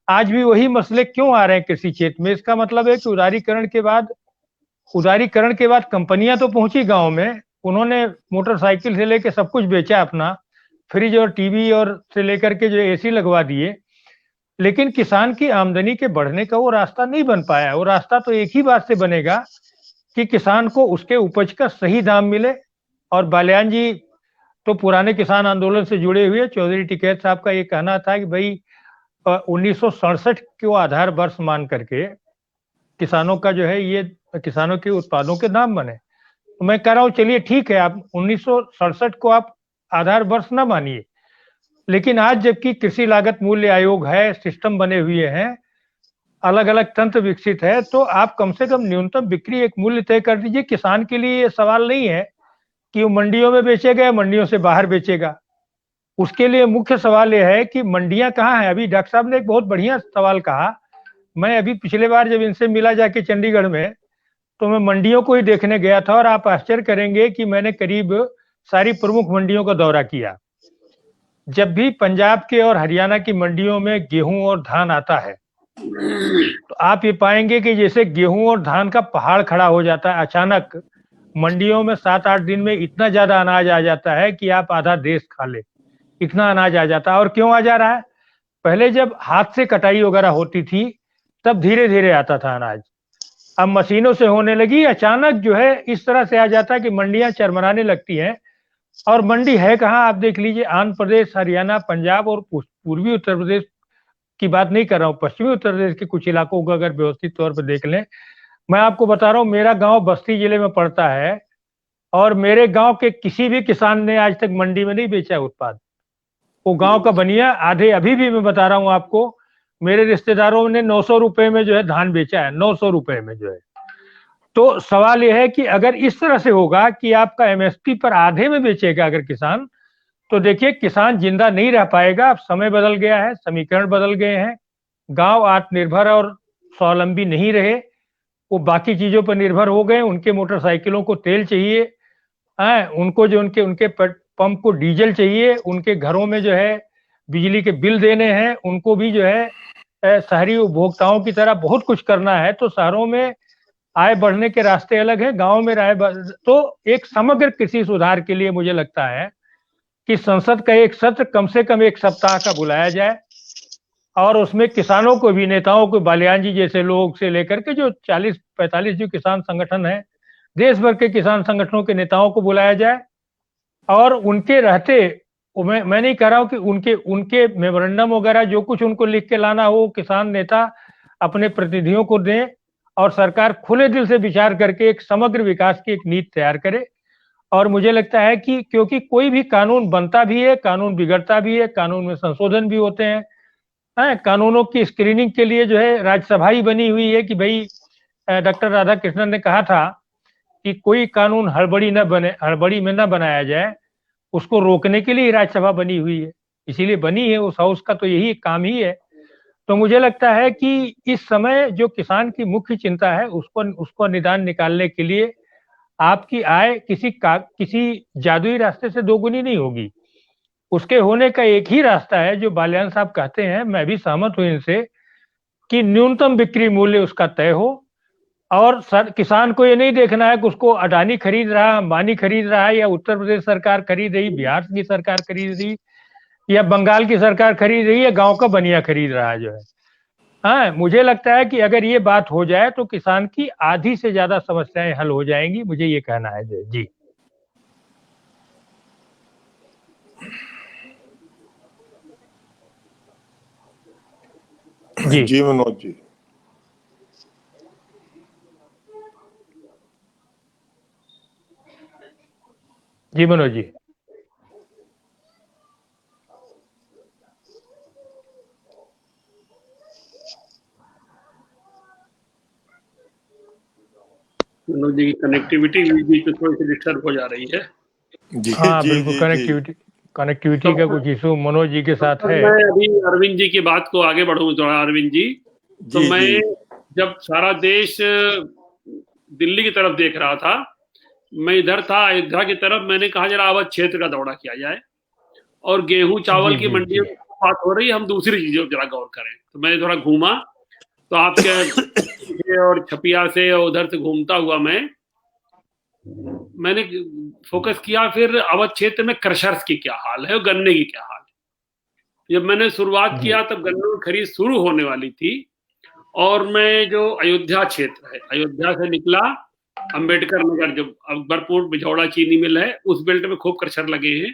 आज भी वही मसले क्यों आ रहे हैं कृषि क्षेत्र में? इसका मतलब है कि उदारीकरण के बाद कंपनियां तो पहुंची गांव में, उन्होंने मोटरसाइकिल से लेकर सब कुछ बेचा अपना, फ्रिज और टीवी और से लेकर के जो एसी लगवा दिए, लेकिन किसान की आमदनी के बढ़ने का वो रास्ता नहीं बन पाया। वो रास्ता तो एक ही बात से बनेगा कि किसान को उसके उपज का सही दाम मिले। और बालियान जी तो पुराने किसान आंदोलन से जुड़े हुए, चौधरी टिकैत साहब का ये कहना था कि भाई 1967 को आधार वर्ष मान करके किसानों का जो है ये किसानों के उत्पादों के दाम बने। तो मैं कह रहा हूँ चलिए ठीक है, आप 1967 को आप आधार वर्ष ना मानिए, लेकिन आज जबकि कृषि लागत मूल्य आयोग है, सिस्टम बने हुए हैं, अलग अलग तंत्र विकसित है, तो आप कम से कम न्यूनतम बिक्री एक मूल्य तय कर दीजिए। किसान के लिए ये सवाल नहीं है कि वो मंडियों में बेचेगा या मंडियों से बाहर बेचेगा। उसके लिए मुख्य सवाल यह है कि मंडियां कहाँ हैं। अभी डॉक्टर साहब ने एक बहुत बढ़िया सवाल कहा। मैं अभी पिछले बार जब इनसे मिला जाके चंडीगढ़ में, तो मैं मंडियों को ही देखने गया था, और आप आश्चर्य करेंगे कि मैंने करीब सारी प्रमुख मंडियों का दौरा किया। जब भी पंजाब के और हरियाणा की मंडियों में गेहूं और धान आता है, तो आप ये पाएंगे कि जैसे गेहूं और धान का पहाड़ खड़ा हो जाता है। अचानक मंडियों में 7-8 दिन में इतना ज्यादा अनाज आ जाता है कि आप आधा देश खा ले, इतना अनाज आ जाता है। और क्यों आ जा रहा है? पहले जब हाथ से कटाई वगैरह होती थी तब धीरे धीरे आता था अनाज, अब मशीनों से होने लगी, अचानक जो है इस तरह से आ जाता है कि मंडियां चरमराने लगती हैं। और मंडी है कहाँ? आप देख लीजिए, आंध्र प्रदेश, हरियाणा, पंजाब और पूर्वी उत्तर प्रदेश की बात नहीं कर रहा हूँ, पश्चिमी उत्तर प्रदेश के कुछ इलाकों को अगर व्यवस्थित तौर पर देख लें। मैं आपको बता रहा हूँ, मेरा गांव बस्ती जिले में पड़ता है, और मेरे गांव के किसी भी किसान ने आज तक मंडी में नहीं बेचा उत्पाद। वो गांव का बनिया आधे, अभी भी मैं बता रहा हूँ आपको, मेरे रिश्तेदारों ने 900 रुपए में जो है धान बेचा है, 900 रुपए में जो है। तो सवाल यह है कि अगर इस तरह से होगा कि आपका एमएसपी पर आधे में बेचेगा अगर किसान, तो देखिए किसान जिंदा नहीं रह पाएगा। अब समय बदल गया है, समीकरण बदल गए हैं, गांव आत्मनिर्भर और स्वावलंबी नहीं रहे, वो बाकी चीजों पर निर्भर हो गए। उनके मोटरसाइकिलों को तेल चाहिए, उनको जो उनके उनके पंप को डीजल चाहिए, उनके घरों में जो है बिजली के बिल देने हैं, उनको भी जो है शहरी उपभोक्ताओं की तरह बहुत कुछ करना है। तो शहरों में आय बढ़ने के रास्ते अलग है, गांव में तो एक समग्र कृषि सुधार के लिए मुझे लगता है कि संसद का एक सत्र कम से कम 1 सप्ताह का बुलाया जाए, और उसमें किसानों को भी, नेताओं को, बालियान जी जैसे लोग से लेकर के जो 40-45 जो किसान संगठन है, देश भर के किसान संगठनों के नेताओं को बुलाया जाए, और उनके रहते, मैं नहीं कह रहा हूं कि उनके मेमोरेंडम वगैरह जो कुछ उनको लिख के लाना हो, किसान नेता अपने प्रतिनिधियों को दें, और सरकार खुले दिल से विचार करके एक समग्र विकास की एक नीति तैयार करे। और मुझे लगता है कि क्योंकि कोई भी कानून बनता भी है, कानून बिगड़ता भी है, कानून में संशोधन भी होते हैं, कानूनों की स्क्रीनिंग के लिए जो है राज्यसभा ही बनी हुई है कि भाई डॉक्टर राधाकृष्णन ने कहा था कि कोई कानून हड़बड़ी में न बनाया जाए, उसको रोकने के लिए राज्यसभा बनी हुई है, इसीलिए बनी है, उस हाउस का तो यही काम ही है। तो मुझे लगता है कि इस समय जो किसान की मुख्य चिंता है उसको निदान निकालने के लिए आपकी आय किसी जादुई रास्ते से दोगुनी नहीं होगी। उसके होने का एक ही रास्ता है जो बालियान साहब कहते हैं, मैं भी सहमत हूं इनसे, कि न्यूनतम बिक्री मूल्य उसका तय हो। और किसान को ये नहीं देखना है कि उसको अडानी खरीद रहा, अंबानी खरीद रहा है, या उत्तर प्रदेश सरकार खरीद रही, बिहार की सरकार खरीद रही, या बंगाल की सरकार खरीद रही है, गांव का बनिया खरीद रहा है जो है। हाँ, मुझे लगता है कि अगर ये बात हो जाए तो किसान की आधी से ज्यादा समस्याएं हल हो जाएंगी, मुझे ये कहना है जी। जी जी मनोज जी। जी मनोज जी। मनोज जी की कनेक्टिविटी बीच में थोड़ी सी डिस्टर्ब हो जा रही है। जी हाँ जी बिल्कुल, जी जी। कनेक्टिविटी का तो कुछ इशू मनोज जी के साथ है। मैं अभी अरविंद जी की बात को आगे बढ़ूं थोड़ा। अरविंद जी, तो जी मैं जी जब सारा देश दिल्ली की तरफ देख रहा था, मैं इधर था अयोध्या की तरफ। मैंने कहा जरा अवध क्षेत्र का दौरा किया जाए, और गेहूं चावल जी की जी मंडियों जी। की बात हो रही है, हम दूसरी चीजों पर जरा गौर करें। तो मैंने थोड़ा घूमा, तो आपके और छपिया से और उधर से घूमता हुआ मैंने फोकस किया फिर अवध क्षेत्र में क्रशर्स की क्या हाल है और गन्ने की क्या हाल है। जब मैंने शुरुआत जी किया तब गन्नों की खरीद शुरू होने वाली थी, और मैं जो अयोध्या क्षेत्र है, अयोध्या से निकला अंबेडकर नगर, जो अकबरपुर बिझौड़ा चीनी मिल है, उस बेल्ट में खूब क्रशर लगे हैं।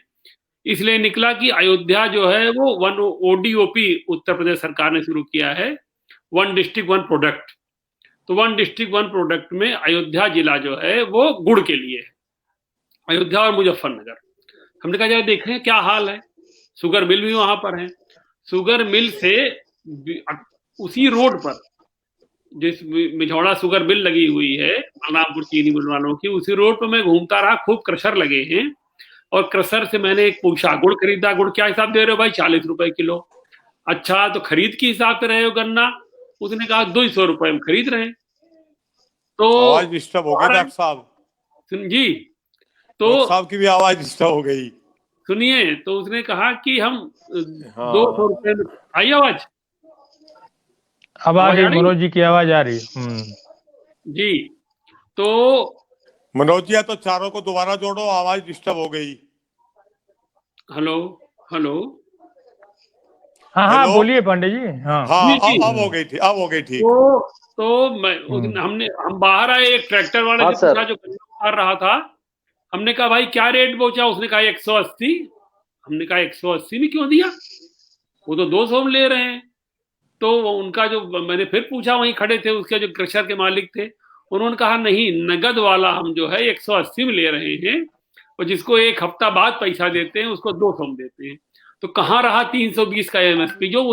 इसलिए निकला कि अयोध्या जो है वो वन ODOP उत्तर प्रदेश सरकार ने शुरू किया है, वन डिस्ट्रिक्ट वन प्रोडक्ट। तो वन डिस्ट्रिक्ट वन प्रोडक्ट में अयोध्या जिला जो है वो गुड़ के लिए है, अयोध्या और मुजफ्फरनगर। हमने कहा जरा देखें क्या हाल है। शुगर मिल भी वहां पर है। शुगर मिल से उसी रोड पर जिस मिझौड़ा शुगर मिल लगी हुई है, बलरामपुर चीनी मिल वालों की, उसी रोड पर मैं घूमता रहा, खूब क्रशर लगे हैं। और क्रशर से मैंने एक पूछा, गुड़ खरीदा, गुड़ क्या हिसाब दे रहे हो भाई? 40 रुपए किलो। अच्छा, तो खरीद के हिसाब से रहे हो गन्ना? उसने कहा 200 रुपए में खरीद रहे हैं। तो आवाज डिस्टर्ब हो गई डॉक्टर साहब। सुन जी, तो डॉक्टर साहब की भी आवाज डिस्टर्ब हो गई। सुनिए, तो उसने कहा कि हम हाँ 200 रुपए में। आई आवाज? अब आ आवाज आ गई, रही मनोज जी की आवाज आ रही है। जी। तो मनोज जी, तो चारों को दोबारा जोड़ो, आवाज डिस्टर्ब हो गई। Hello hello. हाँ हाँ हेलो। बोलिए पांडे जी। हाँ हाँ जी जी। अब हो गई थी, अब हो गई ठीक। तो हम बाहर आए, एक ट्रैक्टर वाले हाँ से सर। पूछा जो गन्ना उतार रहा था। हमने कहा भाई क्या रेट पहुंचा? उसने कहा 180। हमने कहा 180 में क्यों दिया? वो तो 200 में ले रहे हैं। तो उनका जो, मैंने फिर पूछा, वहीं खड़े थे उसके जो क्रशर के मालिक थे, उन्होंने कहा नहीं, नगद वाला हम जो है 180 में ले रहे हैं, और जिसको एक हफ्ता बाद पैसा देते हैं उसको 200 में देते हैं। तो कहाँ रहा 320 का MSP, जो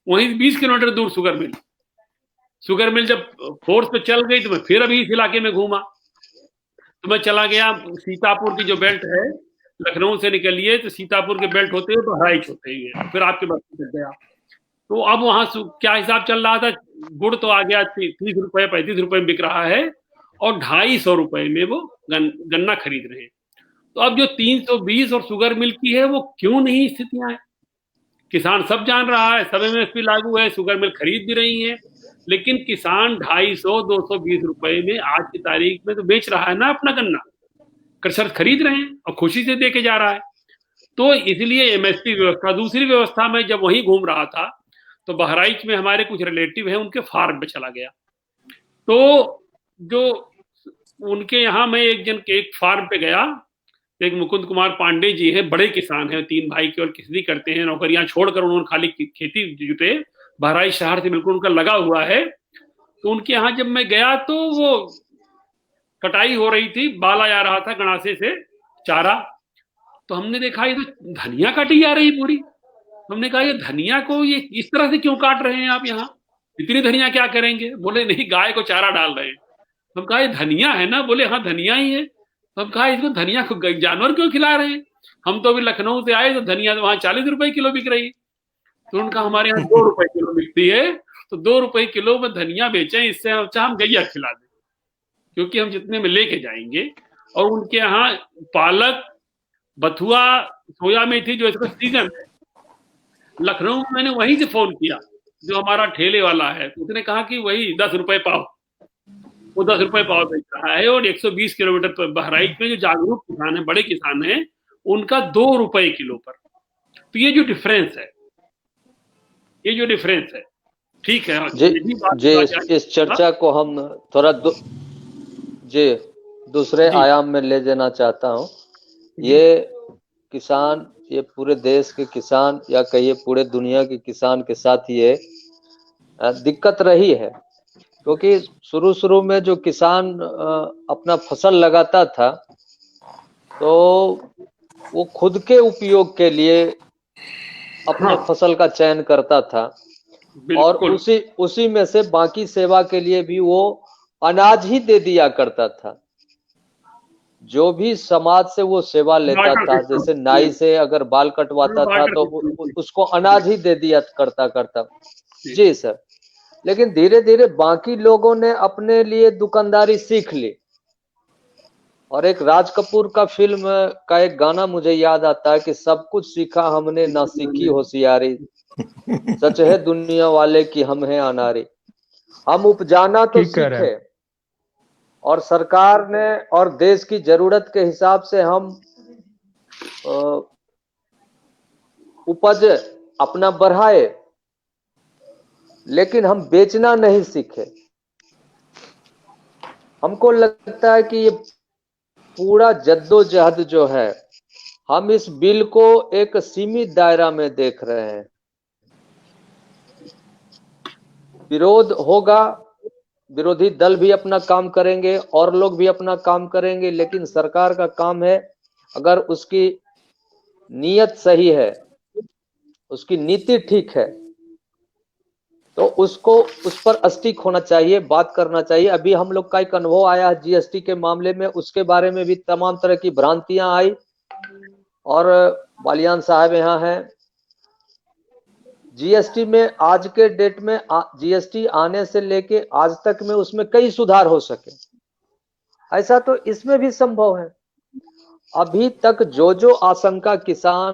वहीं 20 किलोमीटर दूर शुगर मिल जब फोर्स पे चल गई, तो मैं फिर अभी इस इलाके में घूमा। तो मैं चला गया सीतापुर की जो बेल्ट है, लखनऊ से निकलिए तो सीतापुर के बेल्ट होते हुए बहराइच होते हुए फिर आपके बस में गया। तो अब वहां क्या हिसाब चल रहा था? गुड़ तो आ गया 30 रुपए 35 रुपए में बिक रहा है, और 250 रुपए में वो गन्ना खरीद रहे हैं। तो अब जो 320 और शुगर मिल की है, वो क्यों नहीं स्थितियां है? किसान सब जान रहा है, सब MSP लागू है, शुगर मिल खरीद भी रही है, लेकिन किसान 250-220 रुपए में आज की तारीख में तो बेच रहा है ना अपना गन्ना। क्रशर खरीद रहे हैं और खुशी से दे के जा रहा है। तो इसलिए MSP व्यवस्था। दूसरी व्यवस्था में जब वहीं घूम रहा था, तो बहराइच में हमारे कुछ रिलेटिव हैं, उनके फार्म पे चला गया। तो जो उनके यहाँ मैं एक फार्म पे गया। एक मुकुंद कुमार पांडे जी हैं, बड़े किसान हैं, 3 भाई केवल खेती करते हैं, नौकरियां छोड़कर उन्होंने खाली खेती जुटे। बहराइच शहर से बिल्कुल उनका लगा हुआ है। तो उनके यहाँ जब मैं गया तो वो कटाई हो रही थी, बाला जा रहा था गणासे से चारा। तो हमने देखा ये तो धनिया काटी जा रही पूरी। हमने कहा ये धनिया को ये इस तरह से क्यों काट रहे हैं आप? यहाँ इतनी धनिया क्या करेंगे? बोले नहीं, गाय को चारा डाल रहे हैं। हम कहा ये धनिया है ना? बोले हाँ धनिया ही है। तो हम कहा इसको धनिया को जानवर क्यों खिला रहे हैं? हम तो अभी लखनऊ से आए, तो धनिया तो वहां 40 रुपए किलो बिक रही। तो उनका हमारे यहाँ 2 रुपए किलो बिकती है, तो 2 रुपए किलो में धनिया बेचें, इससे अच्छा हम गैया खिला दें, क्योंकि हम जितने में लेके जाएंगे। और उनके यहाँ पालक, बथुआ, सोया मेथी जो इसका सीजन है। लखनऊ में मैंने वहीं से फोन किया, जो हमारा ठेले वाला है, तो उसने कहा कि वही 10 रुपए पाव, वो 10 रुपए पाव बेच रहा है। और 120 किलोमीटर पर बहराइच में जो जागरूक किसान है, बड़े किसान है, उनका 2 रुपए किलो पर। तो ये जो डिफरेंस है, ठीक है। जी ये भी बात जी, आ जाए। इस चर्चा को हम थोड़ा जी दूसरे जी आयाम में ले जाना चाहता हूँ। जी ये किसान, ये पूरे देश के किसान या कहिए पूरे दुनिया के किसान के साथ ये दिक्कत रही है, क्योंकि शुरू शुरू में जो किसान अपना फसल लगाता था तो वो खुद के उपयोग के लिए अपने हाँ फसल का चयन करता था, और बिल्कुल। उसी में से बाकी सेवा के लिए भी वो अनाज ही दे दिया करता था। जो भी समाज से वो सेवा लेता बार्टर था, सिस्टम। जैसे नाई से अगर बाल कटवाता था बार्टर तो सिस्टम। उसको अनाज ही दे दिया करता। जी जी सर। लेकिन धीरे धीरे बाकी लोगों ने अपने लिए दुकानदारी सीख ली, और एक राज कपूर का फिल्म का एक गाना मुझे याद आता है कि सब कुछ सीखा हमने ना सीखी होशियारी, सच है दुनिया वाले की हम हैं अनारी। हम उपजाना तो ठीक कह रहे हैं। सीखे, और सरकार ने और देश की जरूरत के हिसाब से हम उपज अपना बढ़ाए, लेकिन हम बेचना नहीं सीखे। हमको लगता है कि ये पूरा जद्दोजहद जो है, हम इस बिल को एक सीमित दायरा में देख रहे हैं। विरोध होगा, विरोधी दल भी अपना काम करेंगे और लोग भी अपना काम करेंगे, लेकिन सरकार का काम है, अगर उसकी नीयत सही है, उसकी नीति ठीक है, तो उसको उस पर स्टिक होना चाहिए, बात करना चाहिए। अभी हम लोग का एक अनुभव आया है जीएसटी के मामले में, उसके बारे में भी तमाम तरह की भ्रांतियां आई, और बालियान साहब यहाँ हैं। जीएसटी में आज के डेट में जीएसटी आने से लेके आज तक में उसमें कई सुधार हो सके, ऐसा तो इसमें भी संभव है। अभी तक जो आशंका किसान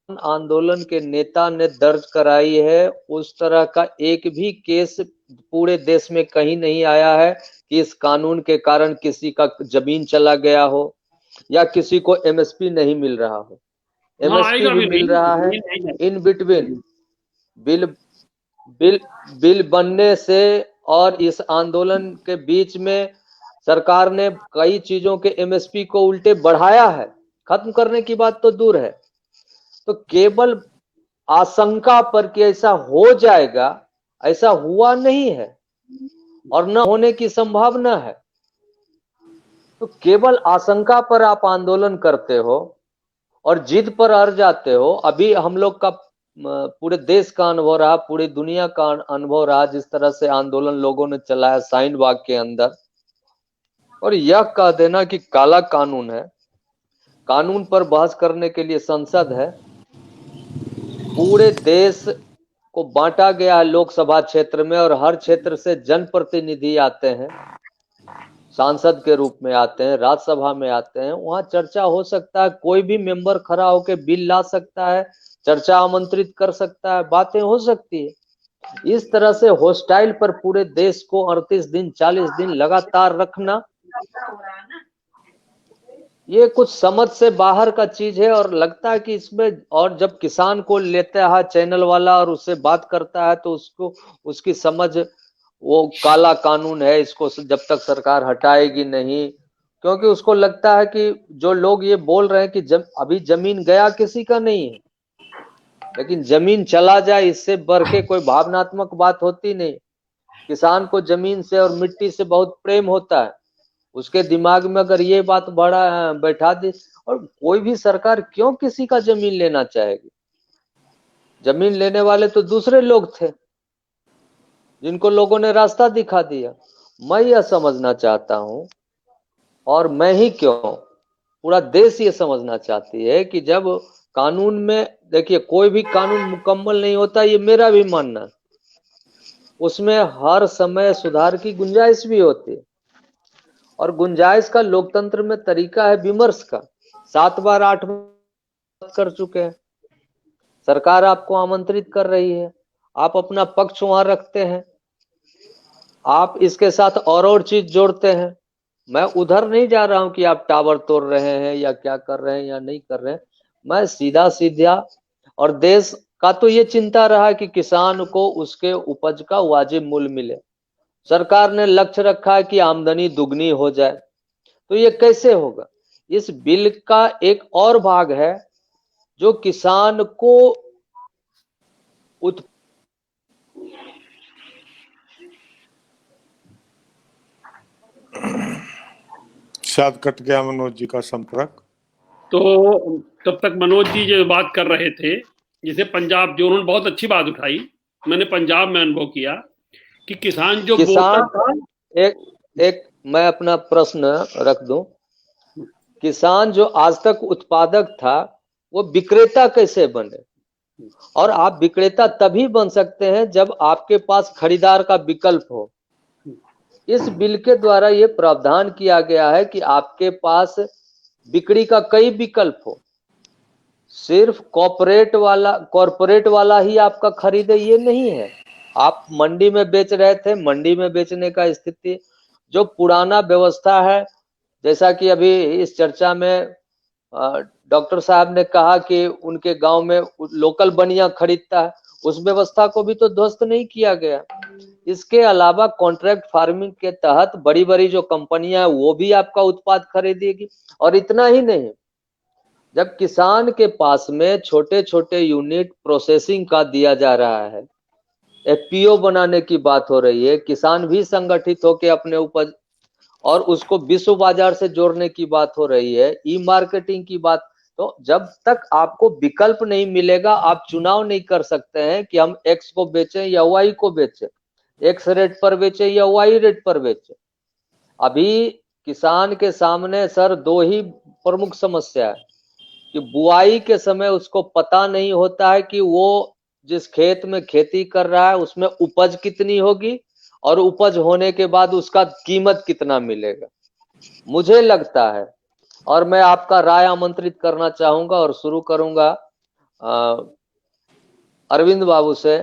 आंदोलन के नेता ने दर्ज कराई है, उस तरह का एक भी केस पूरे देश में कहीं नहीं आया है कि इस कानून के कारण किसी का जमीन चला गया हो या किसी को एमएसपी नहीं मिल रहा हो। हाँ एमएसपी आएगा भी भी मिल रहा है नहीं। In between. Bill bill bill बनने से और इस आंदोलन के बीच में सरकार ने कई चीजों के एमएसपी को उल्टे बढ़ाया है, खत्म करने की बात तो दूर है। तो केवल आशंका पर कि ऐसा हो जाएगा, ऐसा हुआ नहीं है और न होने की संभावना है। तो केवल आशंका पर आप आंदोलन करते हो और जिद पर अड़ जाते हो। अभी हम लोग का पूरे देश का अनुभव रहा, पूरी दुनिया का अनुभव रहा, जिस तरह से आंदोलन लोगों ने चलाया शाहीन बाग के अंदर, और यह कह देना कि काला कानून है, कानून पर बहस करने के लिए संसद है, पूरे देश को बांटा गया है लोकसभा क्षेत्र में, और हर क्षेत्र से जनप्रतिनिधि आते हैं, सांसद के रूप में आते हैं, राज्यसभा में आते हैं, वहां चर्चा हो सकता है, कोई भी मेंबर खड़ा होकर बिल ला सकता है, चर्चा आमंत्रित कर सकता है, बातें हो सकती है। इस तरह से हॉस्टाइल पर पूरे देश को 38 दिन 40 दिन लगातार रखना, ये कुछ समझ से बाहर का चीज है। और लगता है कि इसमें, और जब किसान को लेता है चैनल वाला और उससे बात करता है तो उसको उसकी समझ वो काला कानून है, इसको जब तक सरकार हटाएगी नहीं, क्योंकि उसको लगता है कि जो लोग ये बोल रहे हैं कि अभी जमीन गया किसी का नहीं है, लेकिन जमीन चला जाए इससे बढ़ के कोई भावनात्मक बात होती नहीं। किसान को जमीन से और मिट्टी से बहुत प्रेम होता है, उसके दिमाग में अगर ये बात बैठा दी, और कोई भी सरकार क्यों किसी का जमीन लेना चाहेगी? जमीन लेने वाले तो दूसरे लोग थे जिनको लोगों ने रास्ता दिखा दिया। मैं यह समझना चाहता हूं, और मैं ही क्यों, पूरा देश ये समझना चाहती है कि जब कानून में, देखिए कोई भी कानून मुकम्मल नहीं होता, ये मेरा भी मानना है, उसमें हर समय सुधार की गुंजाइश भी होती है, और गुंजाइश का लोकतंत्र में तरीका है विमर्श का। 7 बार 8 बार कर चुके हैं, सरकार आपको आमंत्रित कर रही है, आप अपना पक्ष वहां रखते हैं, आप इसके साथ और चीज जोड़ते हैं। मैं उधर नहीं जा रहा हूं कि आप टावर तोड़ रहे हैं या क्या कर रहे हैं या नहीं कर रहे हैं, मैं सीधा सीधा, और देश का तो ये चिंता रहा कि किसान को उसके उपज का वाजिब मूल्य मिले। सरकार ने लक्ष्य रखा है कि आमदनी दुगनी हो जाए, तो ये कैसे होगा? इस बिल का एक और भाग है जो किसान को शायद कट गया मनोज जी का संपर्क। तो तब तक मनोज जी जो बात कर रहे थे, जैसे पंजाब, जो उन्होंने बहुत अच्छी बात उठाई, मैंने पंजाब में अनुभव किया कि किसान जो बोता था। एक मैं अपना प्रश्न रख दूं, किसान जो आज तक उत्पादक था वो विक्रेता कैसे बने? और आप विक्रेता तभी बन सकते हैं जब आपके पास खरीदार का विकल्प हो। इस बिल के द्वारा ये प्रावधान किया गया है कि आपके पास बिक्री का कई विकल्प हो, सिर्फ कॉर्पोरेट वाला ही आपका खरीदे ये नहीं है। आप मंडी में बेच रहे थे, मंडी में बेचने का स्थिति जो पुराना व्यवस्था है, जैसा कि अभी इस चर्चा में डॉक्टर साहब ने कहा कि उनके गांव में लोकल बनिया खरीदता है, उस व्यवस्था को भी तो ध्वस्त नहीं किया गया। इसके अलावा कॉन्ट्रैक्ट फार्मिंग के तहत बड़ी बड़ी जो कंपनियां हैं वो भी आपका उत्पाद खरीदेगी। और इतना ही नहीं, जब किसान के पास में छोटे छोटे यूनिट प्रोसेसिंग का दिया जा रहा है, एफपीओ बनाने की बात हो रही है, किसान भी संगठित होकर अपने उपज और उसको विश्व बाजार से जोड़ने की बात हो रही है, ई मार्केटिंग की बात। तो जब तक आपको विकल्प नहीं मिलेगा, आप चुनाव नहीं कर सकते हैं कि हम एक्स को बेचें या वाई को बेचें, एक्स रेट पर बेचें या वाई रेट पर बेचें। अभी किसान के सामने सर दो ही प्रमुख समस्या है कि बुआई के समय उसको पता नहीं होता है कि वो जिस खेत में खेती कर रहा है उसमें उपज कितनी होगी और उपज होने के बाद उसका कीमत कितना मिलेगा। मुझे लगता है, और मैं आपका राय आमंत्रित करना चाहूंगा और शुरू करूंगा अरविंद बाबू से,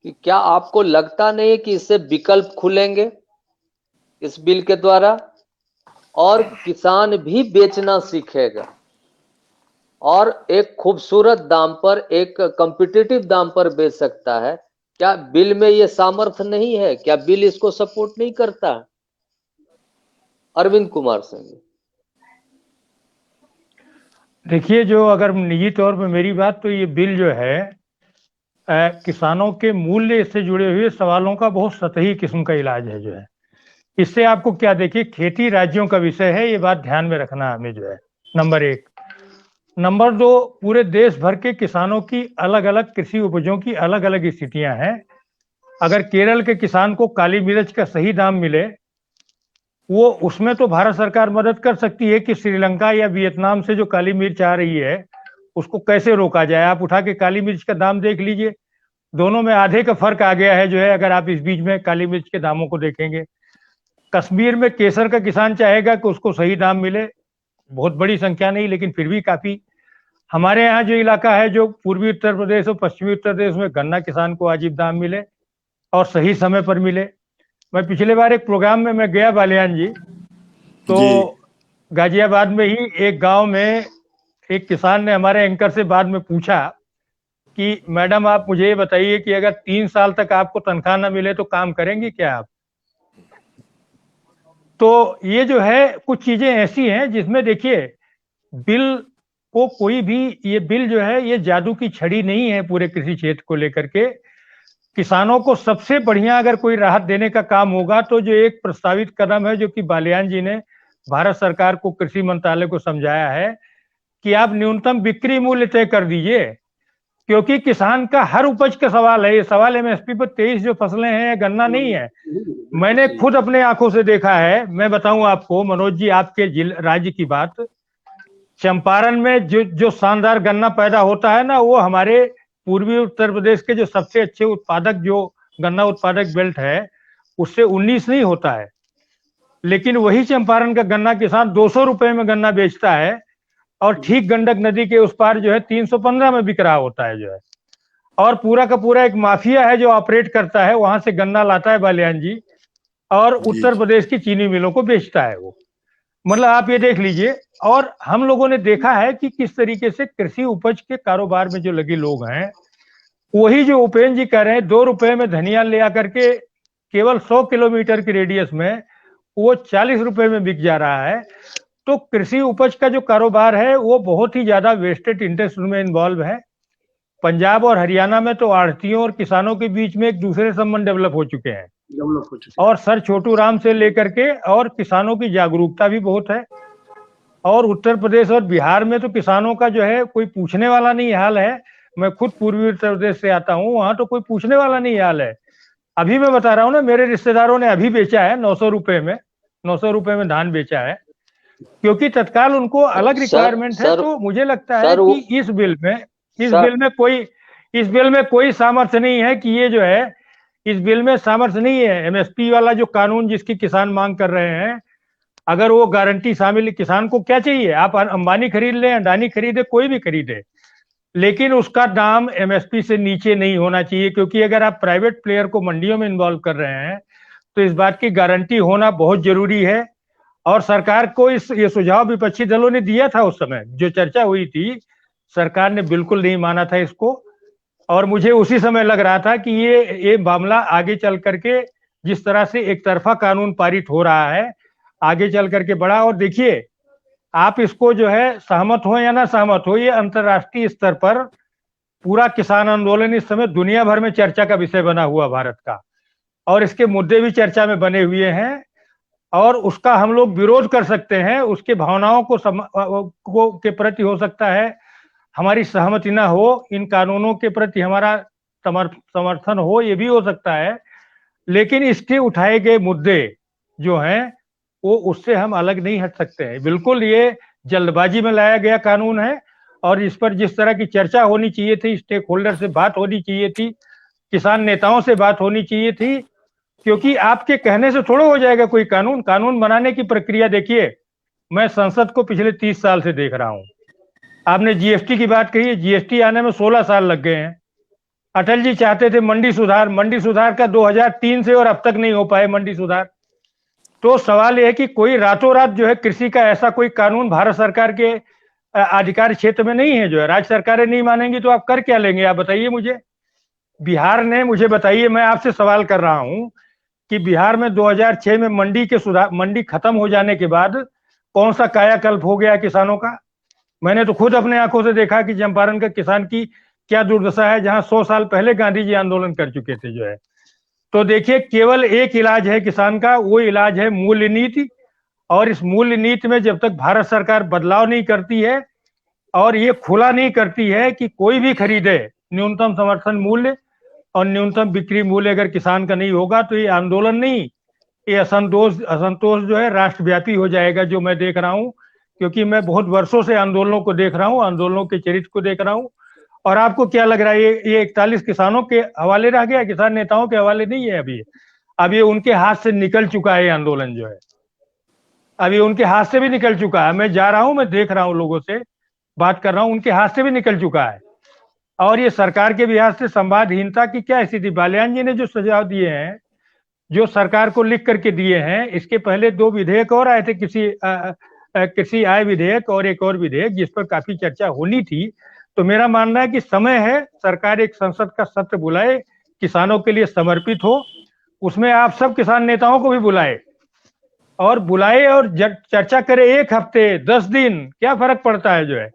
कि क्या आपको लगता नहीं कि इससे विकल्प खुलेंगे इस बिल के द्वारा, और किसान भी बेचना सीखेगा और एक खूबसूरत दाम पर, एक कॉम्पिटिटिव दाम पर बेच सकता है? क्या बिल में ये सामर्थ्य नहीं है? क्या बिल इसको सपोर्ट नहीं करता? अरविंद कुमार सिंह। देखिए, जो अगर निजी तौर पर मेरी बात, तो ये बिल जो है किसानों के मूल्य से जुड़े हुए सवालों का बहुत सतही किस्म का इलाज है जो है। इससे आपको क्या, देखिए, खेती राज्यों का विषय है, ये बात ध्यान में रखना हमें जो है, नंबर एक। नंबर दो, पूरे देश भर के किसानों की अलग अलग कृषि उपजों की अलग अलग स्थितियां हैं। अगर केरल के किसान को काली मिर्च का सही दाम मिले, वो उसमें तो भारत सरकार मदद कर सकती है कि श्रीलंका या वियतनाम से जो काली मिर्च आ रही है उसको कैसे रोका जाए। आप उठा के काली मिर्च का दाम देख लीजिए, दोनों में आधे का फर्क आ गया है जो है, अगर आप इस बीच में काली मिर्च के दामों को देखेंगे। कश्मीर में केसर का किसान चाहेगा कि उसको सही दाम मिले, बहुत बड़ी संख्या नहीं लेकिन फिर भी काफी। हमारे यहाँ जो इलाका है, जो पूर्वी उत्तर प्रदेश और पश्चिमी उत्तर प्रदेश में, गन्ना किसान को वाजिब दाम मिले और सही समय पर मिले। मैं पिछले बार एक प्रोग्राम में मैं गया बालियान जी, तो गाजियाबाद में ही एक गांव में एक किसान ने हमारे एंकर से बाद में पूछा कि मैडम आप मुझे ये बताइए कि अगर 3 साल तक आपको तनख्वाह ना मिले तो काम करेंगे क्या आप? तो ये जो है कुछ चीजें ऐसी हैं जिसमें देखिए, बिल को कोई भी, ये बिल जो है ये जादू की छड़ी नहीं है पूरे कृषि क्षेत्र को लेकर के। किसानों को सबसे बढ़िया अगर कोई राहत देने का काम होगा तो जो एक प्रस्तावित कदम है, जो कि बालियान जी ने भारत सरकार को, कृषि मंत्रालय को समझाया है कि आप न्यूनतम बिक्री मूल्य तय कर दीजिए, क्योंकि किसान का हर उपज का सवाल है। ये सवाल एमएसपी पर 23 जो फसलें हैं, गन्ना नहीं है। मैंने खुद अपने आंखों से देखा है। मैं बताऊं आपको मनोज जी, आपके राज्य की बात, चंपारण में जो शानदार गन्ना पैदा होता है ना, वो हमारे पूर्वी उत्तर प्रदेश के जो सबसे अच्छे उत्पादक, जो गन्ना उत्पादक बेल्ट है, उससे 19 नहीं होता है। लेकिन वही चंपारण का गन्ना किसान 200 रुपए में गन्ना बेचता है और ठीक गंडक नदी के उस पार जो है 315 में बिक रहा होता है जो है। और पूरा का पूरा एक माफिया है जो ऑपरेट करता है, वहां से गन्ना लाता है बालियान जी और उत्तर प्रदेश की चीनी मिलों को बेचता है वो। मतलब आप ये देख लीजिए। और हम लोगों ने देखा है कि किस तरीके से कृषि उपज के कारोबार में जो लगे लोग हैं, वही जो उपेंद्र जी कह रहे हैं 2 रुपए में धनिया ले आकर के केवल 100 किलोमीटर की रेडियस में वो 40 रुपए में बिक जा रहा है। तो कृषि उपज का जो कारोबार है वो बहुत ही ज्यादा वेस्टेड इंटरेस्ट में इन्वॉल्व है। पंजाब और हरियाणा में तो आढ़तियों और किसानों के बीच में एक दूसरे संबंध डेवलप हो चुके हैं, और सर छोटू राम से लेकर के और किसानों की जागरूकता भी बहुत है। और उत्तर प्रदेश और बिहार में तो किसानों का जो है कोई पूछने वाला नहीं हाल है। मैं खुद पूर्वी उत्तर प्रदेश से आता हूँ, वहां तो कोई पूछने वाला नहीं हाल है। अभी मैं बता रहा हूँ ना, मेरे रिश्तेदारों ने अभी बेचा है 900 रुपए में, 900 रुपए में धान बेचा है, क्योंकि तत्काल उनको अलग रिक्वायरमेंट है। तो मुझे लगता है कि इस बिल में कोई सामर्थ्य नहीं है कि ये जो है, इस बिल में सामर्थ्य नहीं है। एमएसपी वाला जो कानून जिसकी किसान मांग कर रहे हैं, अगर वो गारंटी शामिल, किसान को क्या चाहिए, आप अंबानी खरीद लें, अडानी खरीदे, कोई भी खरीदे, लेकिन उसका दाम एमएसपी से नीचे नहीं होना चाहिए। क्योंकि अगर आप प्राइवेट प्लेयर को मंडियों में इन्वॉल्व कर रहे हैं तो इस बात की गारंटी होना बहुत जरूरी है। और सरकार को ये सुझाव विपक्षी दलों ने दिया था, उस समय जो चर्चा हुई थी, सरकार ने बिल्कुल नहीं माना था इसको। और मुझे उसी समय लग रहा था कि ये मामला आगे चल करके, जिस तरह से एक तरफा कानून पारित हो रहा है, आगे चल करके बढ़ा। और देखिए, आप इसको जो है सहमत हो या ना सहमत हो, ये अंतर्राष्ट्रीय स्तर पर पूरा किसान आंदोलन इस समय दुनिया भर में चर्चा का विषय बना हुआ भारत का, और इसके मुद्दे भी चर्चा में बने हुए हैं। और उसका हम लोग विरोध कर सकते हैं, उसके भावनाओं को के प्रति हो सकता है हमारी सहमति ना हो, इन कानूनों के प्रति हमारा समर्थन हो, ये भी हो सकता है, लेकिन इसके उठाए गए मुद्दे जो हैं वो उससे हम अलग नहीं हट सकते हैं। बिल्कुल ये जल्दबाजी में लाया गया कानून है, और इस पर जिस तरह की चर्चा होनी चाहिए थी, स्टेक होल्डर से बात होनी चाहिए थी, किसान नेताओं से बात होनी चाहिए थी, क्योंकि आपके कहने से थोड़ा हो जाएगा कोई कानून। कानून बनाने की प्रक्रिया देखिए, मैं संसद को पिछले 30 साल से देख रहा हूं। आपने जीएसटी की बात कही है, जीएसटी आने में 16 साल लग गए हैं। अटल जी चाहते थे मंडी सुधार का 2003 से, और अब तक नहीं हो पाए मंडी सुधार। तो सवाल यह है कि कोई रातों रात जो है कृषि का ऐसा कोई कानून भारत सरकार के अधिकार क्षेत्र में नहीं है, जो है राज्य सरकारें नहीं मानेंगी तो आप कर क्या लेंगे, आप बताइए मुझे। बिहार ने, मुझे बताइए, मैं आपसे सवाल कर रहा हूं कि बिहार में 2006 में मंडी खत्म हो जाने के बाद कौन सा कायाकल्प हो गया किसानों का। मैंने तो खुद अपने आंखों से देखा कि चंपारण का किसान की क्या दुर्दशा है, जहां 100 साल पहले गांधी जी आंदोलन कर चुके थे जो है। तो देखिए, केवल एक इलाज है किसान का, वो इलाज है मूल्य नीति। और इस मूल्य नीति में जब तक भारत सरकार बदलाव नहीं करती है और ये खुला नहीं करती है कि कोई भी खरीदे, न्यूनतम समर्थन मूल्य और न्यूनतम बिक्री मूल्य अगर किसान का नहीं होगा, तो ये आंदोलन नहीं, ये असंतोष जो है राष्ट्रव्यापी हो जाएगा, जो मैं देख रहा हूँ। क्योंकि मैं बहुत वर्षों से आंदोलनों को देख रहा हूँ, आंदोलनों के चरित्र को देख रहा हूँ। और आपको क्या लग रहा है, ये 41 किसानों के हवाले रह गया, किसान नेताओं के हवाले नहीं है अभी। अब ये उनके हाथ से निकल चुका है, आंदोलन जो है अभी उनके हाथ से भी निकल चुका है। मैं जा रहा हूं, मैं देख रहा हूं, लोगों से बात कर रहा हूं, उनके हाथ से भी निकल चुका है। और ये सरकार के लिहाज से संवादहीनता की क्या स्थिति। बालियान जी ने जो सुझाव दिए हैं, जो सरकार को लिख करके दिए हैं, इसके पहले 2 विधेयक और आए थे, कृषि आय विधेयक और एक और विधेयक, जिस पर काफी चर्चा होनी थी। तो मेरा मानना है कि समय है, सरकार एक संसद का सत्र बुलाए, किसानों के लिए समर्पित हो, उसमें आप सब किसान नेताओं को भी बुलाए और चर्चा करे। 1 हफ्ते 10 दिन क्या फर्क पड़ता है जो है।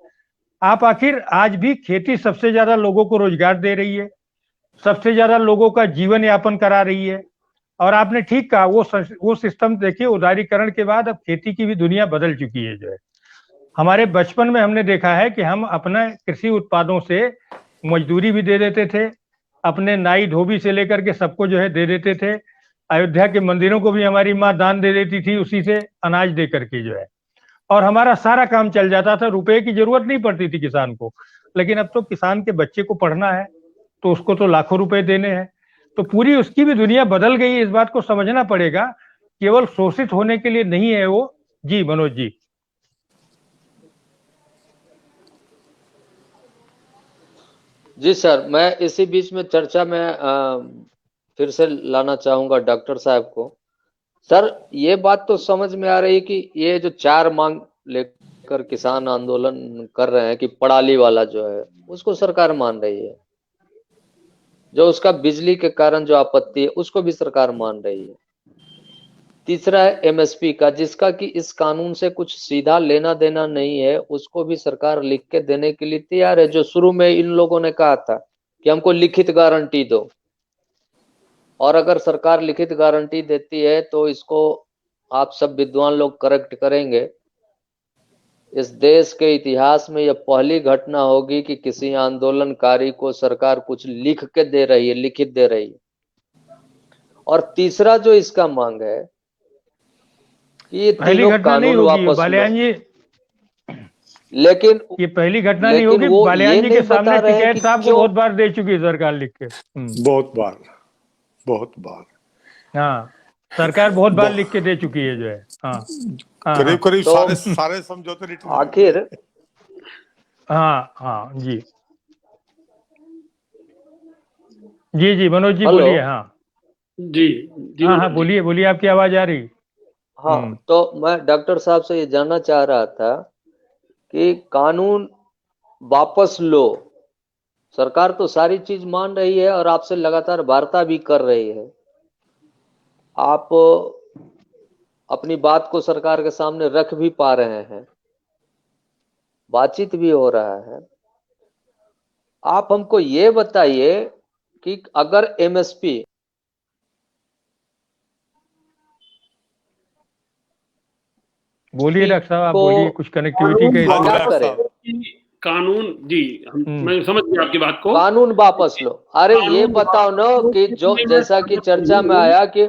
आप आखिर, आज भी खेती सबसे ज्यादा लोगों को रोजगार दे रही है, सबसे ज्यादा लोगों का जीवन यापन करा रही है। और आपने ठीक कहा, वो सिस्टम देखिए, उदारीकरण के बाद अब खेती की भी दुनिया बदल चुकी है जो है। हमारे बचपन में हमने देखा है कि हम अपने कृषि उत्पादों से मजदूरी भी दे देते थे, अपने नाई धोबी से लेकर के सबको जो है दे देते थे। अयोध्या के मंदिरों को भी हमारी माँ दान दे देती थी, उसी से अनाज दे करके जो है, और हमारा सारा काम चल जाता था, रुपए की जरूरत नहीं पड़ती थी किसान को। लेकिन अब तो किसान के बच्चे को पढ़ना है तो उसको तो लाखों रुपए देने हैं। तो पूरी उसकी भी दुनिया बदल गई, इस बात को समझना पड़ेगा। केवल शोषित होने के लिए नहीं है वो। जी मनोज जी। जी सर, मैं इसी बीच में चर्चा में फिर से लाना चाहूंगा डॉक्टर साहब को। सर, ये बात तो समझ में आ रही है कि ये जो 4 मांग लेकर किसान आंदोलन कर रहे हैं कि पराली वाला जो है उसको सरकार मान रही है, जो उसका बिजली के कारण जो आपत्ति है उसको भी सरकार मान रही है। तीसरा है एमएसपी का, जिसका कि इस कानून से कुछ सीधा लेना देना नहीं है, उसको भी सरकार लिख के देने के लिए तैयार है। जो शुरू में इन लोगों ने कहा था कि हमको लिखित गारंटी दो, और अगर सरकार लिखित गारंटी देती है तो इसको आप सब विद्वान लोग करेक्ट करेंगे, इस देश के इतिहास में यह पहली घटना होगी कि किसी आंदोलनकारी को सरकार कुछ लिख के दे रही है, लिखित दे रही है। और तीसरा जो इसका मांग है कि ये पहली तीनों घटना नहीं कानून होगी वापस बालियान लो। जी, लेकिन पहली घटना नहीं लेकिन होगी। वो बालियान ये जी नहीं के सामने बता रहे हैं टिकैत कि साहब को क्यों। बहुत बार दे चुकी है सरकार लिख के। बहुत बार, बहुत बार। हाँ, सरकार बहुत बार लिख के दे चुकी है जो है। हाँ हाँ करीब करीब तो सारे समझौते रिटर्न आखिर हाँ हाँ जी जी जी मनोज जी हेलो। बोलिए। हाँ जी जी हाँ हाँ मनोज जी। बोलिए बोलिए, आपकी आवाज आ रही। हाँ, तो मैं डॉक्टर साहब से ये जानना चाह रहा था कि कानून वापस लो। सरकार तो सारी चीज मान रही है और आपसे लगातार वार्ता भी कर रही है। आप अपनी बात को सरकार के सामने रख भी पा रहे हैं, बातचीत भी हो रहा है। आप हमको ये बताइए कि अगर एमएसपी बोलिए डॉक्टर साहब, आप को बोलिए, कुछ कनेक्टिविटी का कानून इशू क्या है। करें? कानून जी, मैं समझ गया आपकी बात को। कानून वापस लो। अरे ये कानून बताओ ना कि जो वापस जैसा कि चर्चा में लो। आया कि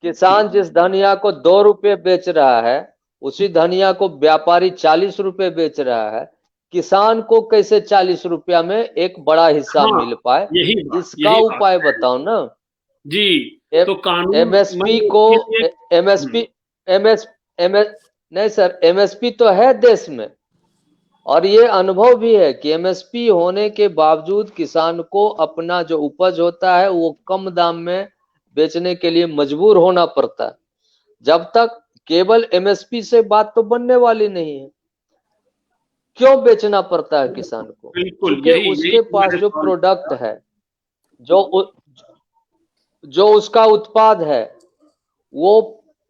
किसान जिस धनिया को 2 रुपए बेच रहा है, उसी धनिया को व्यापारी 40 रुपए बेच रहा है। किसान को कैसे 40 रुपया में एक बड़ा हिस्सा हाँ, मिल पाए, यही इसका बात उपाय बताओ ना। जी। तो कानून एमएसपी को इसके लिए एमएसपी एमएस एमएस नहीं सर, एमएसपी तो है देश में, और ये अनुभव भी है कि एमएसपी होने के बावजूद किसान को अपना जो उपज होता है वो कम दाम में बेचने के लिए मजबूर होना पड़ता है। जब तक केवल एमएसपी से बात तो बनने वाली नहीं है। क्यों बेचना पड़ता है किसान को? बिल्कुल क्योंकि यही उसके पास मेरे जो सवाल प्रोडक्ट है, जो उसका उत्पाद है, वो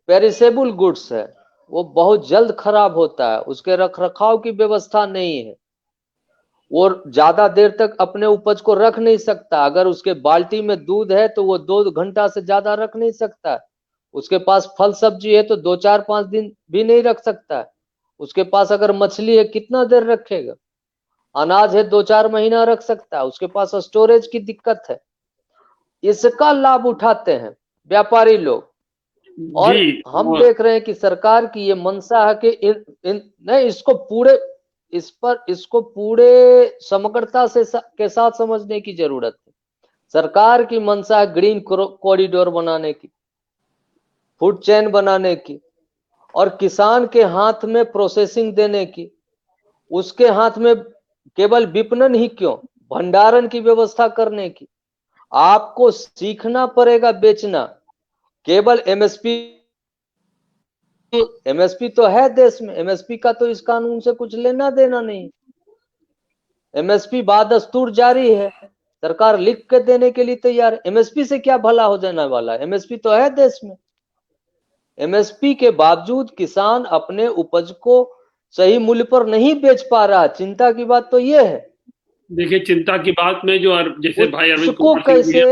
पेरिसेबल गुड्स है, वो बहुत जल्द खराब होता है, उसके रख रखाव की व्यवस्था नहीं है, वो ज्यादा देर तक अपने उपज को रख नहीं सकता। अगर उसके बाल्टी में दूध है तो वो 2 घंटा से ज्यादा रख नहीं सकता। उसके पास फल सब्जी है तो 2 4 5 दिन भी नहीं रख सकता। उसके पास अगर मछली है कितना देर रखेगा? अनाज है 2 4 महीना रख सकता है। उसके पास स्टोरेज की दिक्कत है। इसका लाभ उठाते हैं व्यापारी लोग, और जी। हम देख रहे हैं कि सरकार की ये मंशा है कि नहीं, इसको पूरे समग्रता से के साथ समझने की जरूरत है। सरकार की मंशा है ग्रीन कॉरिडोर बनाने की, फूड चेन बनाने की, और किसान के हाथ में प्रोसेसिंग देने की। उसके हाथ में केवल विपणन ही क्यों, भंडारण की व्यवस्था करने की। आपको सीखना पड़ेगा बेचना। केवल एमएसपी तो है देश में, एमएसपी का तो इस कानून से कुछ लेना देना नहीं। एमएसपी बादस्तूर जारी है, सरकार लिख के देने के लिए तैयार है। एमएसपी से क्या भला हो जाने वाला है? एमएसपी तो है देश में। एमएसपी के बावजूद किसान अपने उपज को सही मूल्य पर नहीं बेच पा रहा। चिंता की बात तो यह है। देखिए, चिंता की बात में जो जैसे भाई अरविंद उसको कुमार सिंह जी कैसे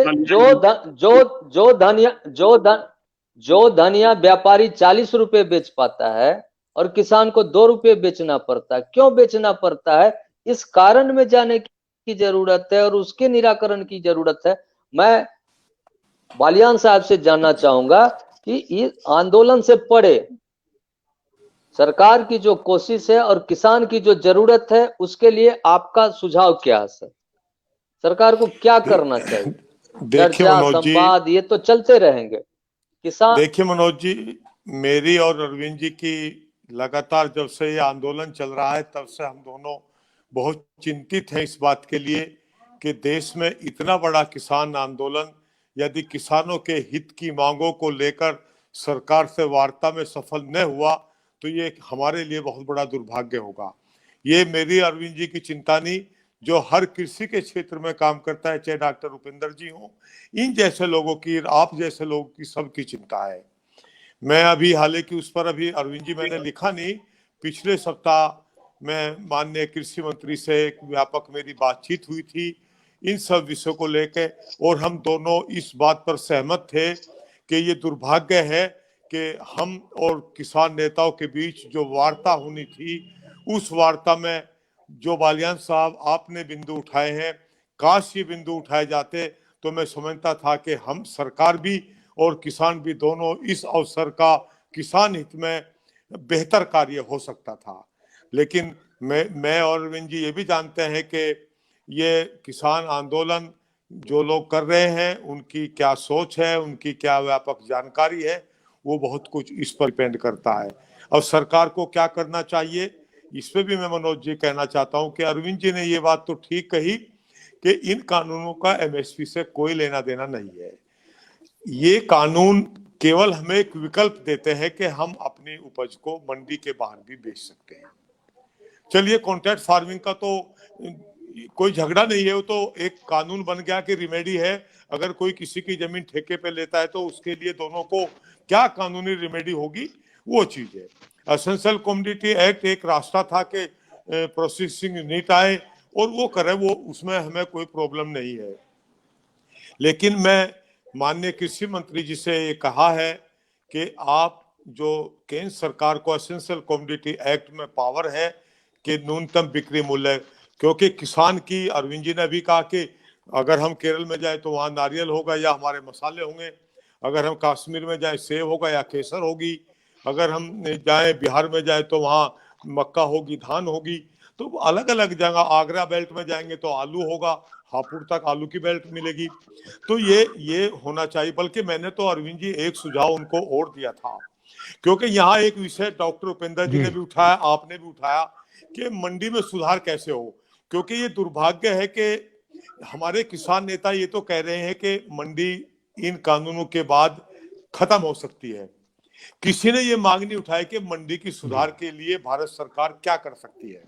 हैं, जो धनिया व्यापारी 40 रुपए बेच पाता है और किसान को 2 रुपए बेचना पड़ता है। क्यों बेचना पड़ता है? इस कारण में जाने की जरूरत है और उसके निराकरण की जरूरत है। मैं बालियान साहब से जानना चाहूंगा कि इस आंदोलन से पड़े सरकार की जो कोशिश है और किसान की जो जरूरत है, उसके लिए आपका सुझाव क्या है सर? सरकार को क्या करना चाहिए? देखिए चर्चा, मनोज जी, संवाद ये तो चलते रहेंगे। किसान देखिए मनोज जी, मेरी और अरविंद जी की लगातार जब से ये आंदोलन चल रहा है तब से हम दोनों बहुत चिंतित हैं इस बात के लिए कि देश में इतना बड़ा किसान आंदोलन यदि किसानों के हित की मांगों को लेकर सरकार से वार्ता में सफल न हुआ तो ये हमारे लिए बहुत बड़ा दुर्भाग्य होगा। ये मेरी अरविंद जी की चिंता नहीं, जो हर कृषि के क्षेत्र में काम करता है, चाहे डॉक्टर उपेंद्र जी हो, इन जैसे लोगों की, आप जैसे लोगों की, सबकी चिंता है। मैं अभी हालांकि उस पर अभी अरविंद जी मैंने लिखा नहीं, पिछले सप्ताह मैं माननीय कृषि मंत्री से एक व्यापक मेरी बातचीत हुई थी इन सब विषयों को लेकर, और हम दोनों इस बात पर सहमत थे कि ये दुर्भाग्य है कि हम और किसान नेताओं के बीच जो वार्ता होनी थी, उस वार्ता में जो बालियान साहब आपने बिंदु उठाए हैं, काश ये बिंदु उठाए जाते तो मैं समझता था कि हम सरकार भी और किसान भी दोनों इस अवसर का किसान हित में बेहतर कार्य हो सकता था। लेकिन मैं और अरविंद जी ये भी जानते हैं कि ये किसान आंदोलन जो लोग कर रहे हैं, उनकी क्या सोच है, उनकी क्या व्यापक जानकारी है, वो बहुत कुछ इस पर डिपेंड करता है। और सरकार को क्या करना चाहिए, इस पे भी मैं मनोज जी कहना चाहता हूं कि अरविंद जी ने ये बात तो ठीक कही कि इन कानूनों का एमएसपी से कोई लेना देना नहीं है। ये कानून केवल हमें एक विकल्प देते हैं कि हम अपनी उपज को मंडी के बाहर भी बेच सकते हैं। चलिए, कॉन्ट्रैक्ट फार्मिंग का तो कोई झगड़ा नहीं है, वो तो एक कानून बन गया कि रिमेडी है। अगर कोई किसी की जमीन ठेके पे लेता है तो उसके लिए दोनों को क्या कानूनी रिमेडी होगी, वो चीज है। एसेंशियल कमोडिटी एक्ट एक रास्ता था कि प्रोसेसिंग यूनिट आए और वो करे, वो उसमें हमें कोई प्रॉब्लम नहीं है। लेकिन मैं माननीय कृषि मंत्री जी से ये कहा है कि आप जो केंद्र सरकार को एसेंशियल कमोडिटी एक्ट में पावर है कि न्यूनतम बिक्री मूल्य, क्योंकि किसान की, अरविंद जी ने भी कहा कि अगर हम केरल में जाए तो वहाँ नारियल होगा या हमारे मसाले होंगे, अगर हम कश्मीर में जाए सेब होगा या केसर होगी, अगर हम जाए बिहार में जाए तो वहाँ मक्का होगी, धान होगी। तो अलग अलग जगह, आगरा बेल्ट में जाएंगे तो आलू होगा, हापुड़ तक आलू की बेल्ट मिलेगी। तो ये होना चाहिए। बल्कि मैंने तो अरविंद जी एक सुझाव उनको और दिया था, क्योंकि यहाँ एक विषय डॉक्टर उपेंद्र जी ने भी उठाया, आपने भी उठाया कि मंडी में सुधार कैसे हो। क्योंकि ये दुर्भाग्य है कि हमारे किसान नेता ये तो कह रहे हैं कि मंडी इन कानूनों के बाद खत्म हो सकती है। किसी ने ये मांग नहीं उठाई कि मंडी की सुधार के लिए भारत सरकार क्या कर सकती है।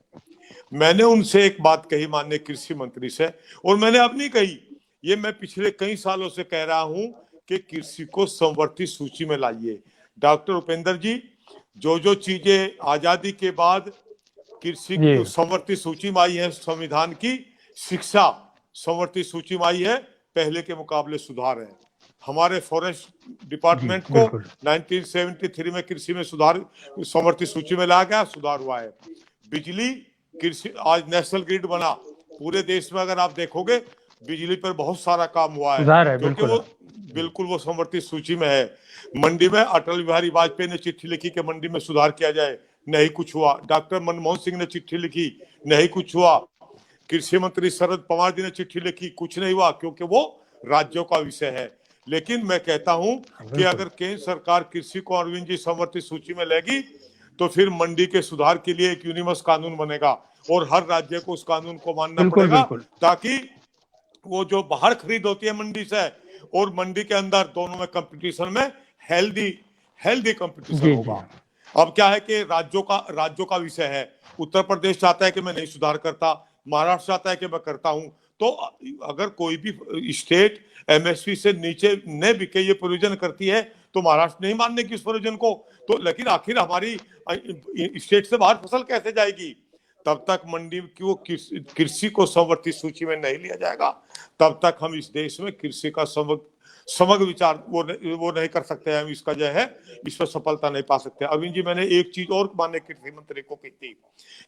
मैंने उनसे एक बात कही माननीय कृषि मंत्री से, और मैंने अब नहीं कही, ये मैं पिछले कई सालों से कह रहा हूं कि कृषि को समवर्ती सूची में लाइए। डॉक्टर उपेंद्र जी, जो जो चीजें आजादी के बाद कृषि की समवर्ती सूची में आई है, संविधान की, शिक्षा समवर्ती सूची में आई है, पहले के मुकाबले सुधार है। हमारे फॉरेस्ट डिपार्टमेंट को 1973 में कृषि में सुधार समवर्ती सूची में लाया गया, सुधार हुआ है। बिजली, कृषि, आज नेशनल ग्रिड बना, पूरे देश में अगर आप देखोगे बिजली पर बहुत सारा काम हुआ है, क्योंकि वो बिल्कुल वो समवर्ती सूची में है। मंडी में अटल बिहारी वाजपेयी ने चिट्ठी लिखी कि मंडी में सुधार किया जाए, नहीं कुछ हुआ। डॉक्टर मनमोहन सिंह ने चिट्ठी लिखी, नहीं कुछ हुआ। कृषि मंत्री शरद पवार जी ने चिट्ठी लिखी, कुछ नहीं हुआ, क्योंकि वो राज्यों का विषय है। लेकिन मैं कहता हूं कि अगर केंद्र सरकार कृषि को अरविंद जी समवर्ती सूची में लेगी तो फिर मंडी के सुधार के लिए एक यूनिवर्स कानून बनेगा और हर राज्य को उस कानून को मानना पड़ेगा, ताकि वो जो बाहर खरीद होती है मंडी से और मंडी के अंदर, दोनों में कंपटीशन में हेल्दी कंपटीशन होगा। अब क्या है कि राज्यों का विषय है। उत्तर प्रदेश चाहता है कि मैं नहीं सुधार करता, महाराष्ट्र चाहता है कि मैं करता हूं। तो अगर कोई भी स्टेट एमएसपी से नीचे न बिके ये प्रोविजन करती है तो महाराष्ट्र नहीं मानने की उस प्रोविजन को। तो लेकिन आखिर हमारी स्टेट से बाहर फसल कैसे जाएगी? तब तक मंडी की कृषि को समवर्ती सूची में नहीं लिया जाएगा, तब तक हम इस देश में कृषि का समग्र विचार वो नहीं कर सकते हैं। हम इसका जो है इस पर सफलता नहीं पा सकते। अरविंद जी, मैंने एक चीज और माननीय कृषि मंत्री को की थी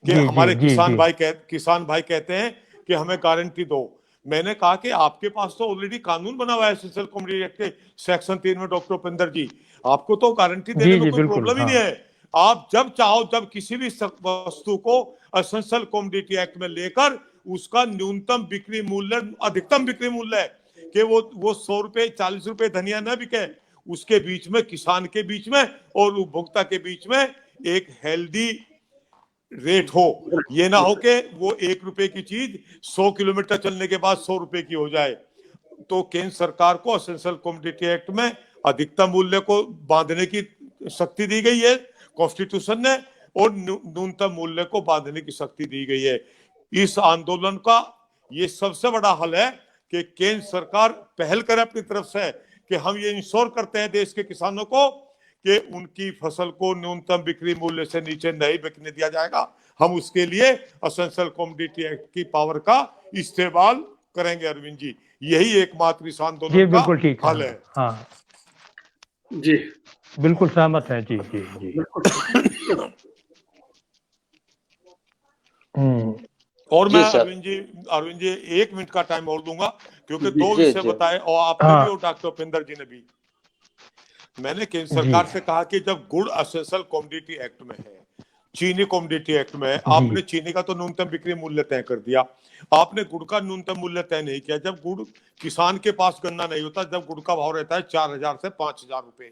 कि हमारे किसान भाई कहते हैं कि हमें गारंटी दो। मैंने कहा कि आपके पास तो ऑलरेडी कानून बना हुआ है एसेंशियल कमोडिटी एक्ट के सेक्शन 3 में, डॉक्टर उपेंद्र जी, आपको तो गारंटी देने में कोई प्रॉब्लम ही नहीं है। आप जब चाहो जब किसी भी वस्तु को एसेंशियल कमोडिटी एक्ट में लेकर उसका न्यूनतम बिक्री मूल्य, अधिकतम बिक्री मूल्य, कि वो 100 रुपए 40 रुपए धनिया न बिके, उसके बीच में, किसान के बीच में और उपभोक्ता के बीच में एक हेल्दी रेट हो। ये ना हो कि वो 1 रुपए की चीज 100 किलोमीटर चलने के बाद 100 रुपए की हो जाए। तो केंद्र सरकार को एसेंशियल कमोडिटी एक्ट में अधिकतम मूल्य को बांधने की शक्ति दी गई है कॉन्स्टिट्यूशन ने, और न्यूनतम मूल्य को बांधने की शक्ति दी गई है। इस आंदोलन का ये सबसे बड़ा हल है कि केंद्र सरकार पहल करे अपनी तरफ से कि हम ये इंश्योर करते हैं देश के किसानों को कि उनकी फसल को न्यूनतम बिक्री मूल्य से नीचे नहीं बिकने दिया जाएगा। हम उसके लिए एसेंशियल कमोडिटी एक्ट की पावर का इस्तेमाल करेंगे अरविंद जी। यही एकमात्र इस आंदोलन का हल है। हाँ जी बिल्कुल सहमत है जी जी जी। और मैं अरविंद जी 1 मिनट का टाइम और दूंगा क्योंकि 2 विषय बताए और आपने भी और डॉक्टर उपेंद्र जी ने भी। मैंने केंद्र सरकार से कहा कि जब गुड़ एसेंशियल कमोडिटी एक्ट में है, चीनी कमोडिटी एक्ट में है, आपने चीनी का तो न्यूनतम बिक्री मूल्य तय कर दिया, आपने गुड़ का न्यूनतम मूल्य तय नहीं किया। जब गुड़ किसान के पास गन्ना नहीं होता, जब गुड़ का भाव रहता है 4000 से 5000 रुपए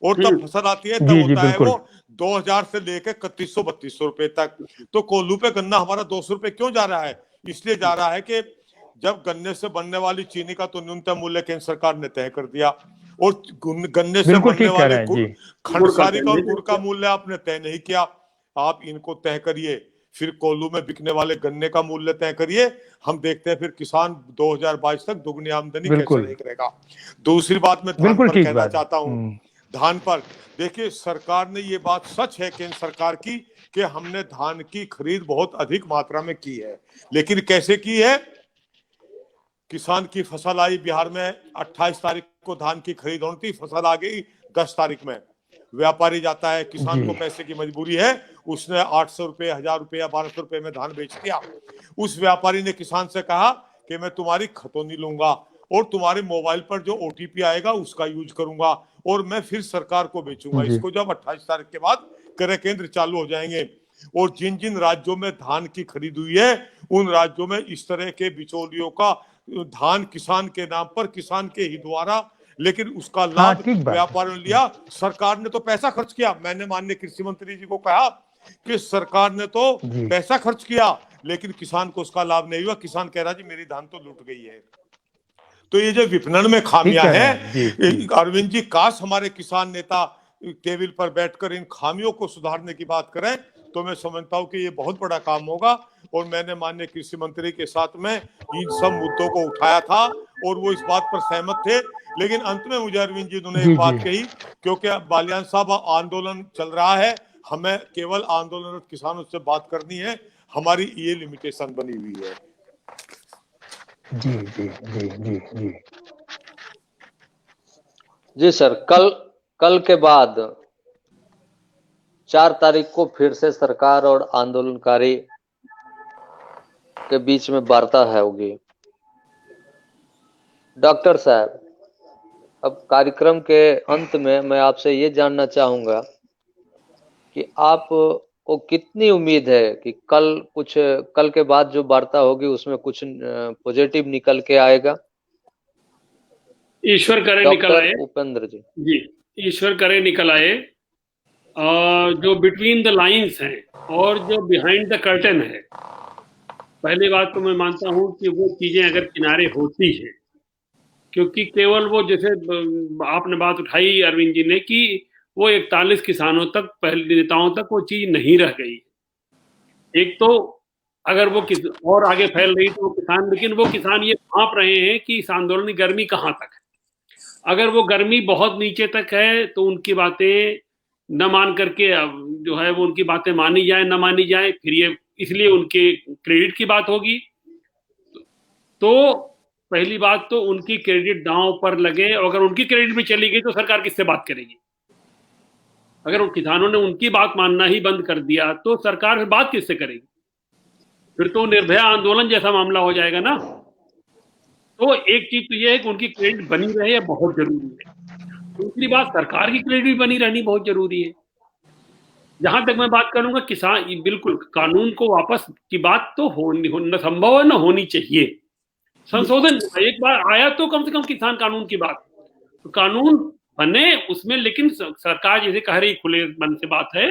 और तब फसल आती है तब होता है वो 2000 से लेकर 3100-3200 रुपए तक। तो कोल्हू पे गन्ना हमारा 200 रुपए क्यों जा रहा है? इसलिए जा रहा है कि जब गन्ने से बनने वाली चीनी का तो न्यूनतम मूल्य केंद्र सरकार ने तय कर दिया और गन्ने से बनने वाले खंडसारी का और गुड़ का मूल्य आपने तय नहीं किया। आप इनको तय करिए, फिर कोल्हू में बिकने वाले गन्ने का मूल्य तय करिए। हम देखते हैं फिर किसान 2022 तक दुगनी आमदनी कैसे नहीं करेगा। दूसरी बात मैं धान पर कहना चाहता हूँ, धान पर देखिए सरकार ने ये बात सच है केंद्र सरकार की कि हमने धान की खरीद बहुत अधिक मात्रा में की है, लेकिन कैसे की है? किसान की फसल आई बिहार में 28 तारीख को धान की खरीद होनी थी, फसल आ गई 10 तारीख में। व्यापारी जाता है, किसान को पैसे की मजबूरी है, उसने 800 रुपए, 1000 रुपए या 1200 रुपए में धान बेच दिया। उस व्यापारी ने किसान से कहा कि मैं तुम्हारी खतौनी लूंगा और तुम्हारे मोबाइल पर जो ओटीपी आएगा उसका यूज करूंगा और मैं फिर सरकार को बेचूंगा इसको। जब 28 तारीख के बाद क्रय केंद्र चालू हो जाएंगे और जिन जिन राज्यों में धान की खरीद हुई है उन राज्यों में इस तरह के बिचौलियों का धान किसान के नाम पर, किसान के ही द्वारा, लेकिन उसका लाभ व्यापार ने लिया। सरकार ने तो पैसा खर्च किया। मैंने माननीय कृषि मंत्री जी को कहा कि सरकार ने तो पैसा खर्च किया लेकिन किसान को उसका लाभ नहीं हुआ। किसान कह रहा जी मेरी धान तो लूट गई है। तो ये जो विपणन में खामियां हैं अरविंद जी, काश हमारे किसान नेता टेबल पर बैठकर इन खामियों को सुधारने की बात करें तो मैं समझता हूं कि ये बहुत बड़ा काम होगा। और मैंने माननीय कृषि मंत्री के साथ में इन सब मुद्दों को उठाया था और वो इस बात पर सहमत थे। लेकिन अंत में मुझे अरविंद जी ने एक बात कही, क्योंकि बालियान साहब आंदोलन चल रहा है, हमें केवल आंदोलनरत किसानों से बात करनी है, हमारी ये लिमिटेशन बनी हुई है। जी जी जी जी जी जी सर, कल के बाद 4 तारीख को फिर से सरकार और आंदोलनकारी के बीच में वार्ता होगी। डॉक्टर साहब, अब कार्यक्रम के अंत में मैं आपसे ये जानना चाहूंगा कि आप को कितनी उम्मीद है कि कल के बाद जो वार्ता होगी उसमें कुछ पॉजिटिव निकल के आएगा? ईश्वर करे निकल आए। उपेंद्र जी जी, ईश्वर करे निकल आए। जो बिटवीन द लाइंस हैं और जो बिहाइंड द कर्टन है, पहली बात तो मैं मानता हूं कि वो चीजें अगर किनारे होती है, क्योंकि केवल वो जैसे आपने बात उठाई अरविंद जी ने कि वो 41 किसानों तक, पहले नेताओं तक वो चीज नहीं रह गई। एक तो अगर वो और आगे फैल रही तो वो किसान, लेकिन वो किसान ये भांप रहे हैं कि इस आंदोलन की गर्मी कहाँ तक है। अगर वो गर्मी बहुत नीचे तक है तो उनकी बातें न मान करके जो है वो उनकी बातें मानी जाए न मानी जाए, फिर ये इसलिए उनके क्रेडिट की बात होगी। तो पहली बात तो उनकी क्रेडिट दांव पर लगे, और अगर उनकी क्रेडिट में चली गई तो सरकार किससे बात करेगी? अगर उन किसानों ने उनकी बात मानना ही बंद कर दिया तो सरकार फिर बात किससे करेगी? फिर तो निर्भया आंदोलन जैसा मामला हो जाएगा ना। तो एक चीज तो ये है कि उनकी क्रेडिट बनी रहे, बहुत जरूरी है। दूसरी बात, सरकार की क्रेडिट बनी रहनी बहुत जरूरी है। जहां तक मैं बात करूंगा किसान, बिल्कुल कानून को वापस की बात तो होना संभव है, ना होनी चाहिए। संशोधन एक बार आया तो कम से कम किसान कानून की बात, तो कानून बने उसमें, लेकिन सरकार जैसे कह रही, खुले मन से बात है,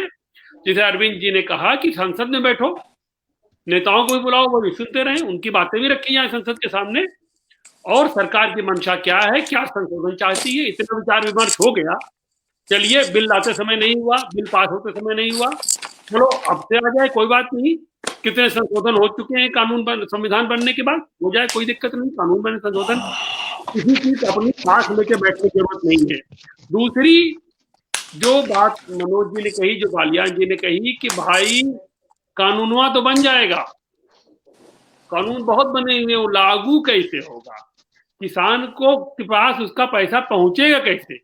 जैसे अरविंद जी ने कहा कि संसद में बैठो, नेताओं को भी बुलाओ, वो भी सुनते रहे, उनकी बातें भी रखी जाए संसद के सामने, और सरकार की मंशा क्या है, क्या संशोधन चाहती है। इतना विचार विमर्श हो गया, चलिए बिल लाते समय नहीं हुआ, बिल पास होते समय नहीं हुआ, चलो अब से आ जाए, कोई बात नहीं, कितने संशोधन हो चुके हैं कानून संविधान बनने के बाद, हो जाए कोई दिक्कत नहीं, कानून बने संशोधन, किसी चीज अपनी सांस लेके बैठने की जरूरत नहीं है। दूसरी जो बात मनोज जी ने कही, जो बालियान जी ने कही कि भाई कानूनवा तो बन जाएगा, कानून बहुत बने हुए, वो लागू कैसे होगा, किसान को के पास उसका पैसा पहुंचेगा कैसे?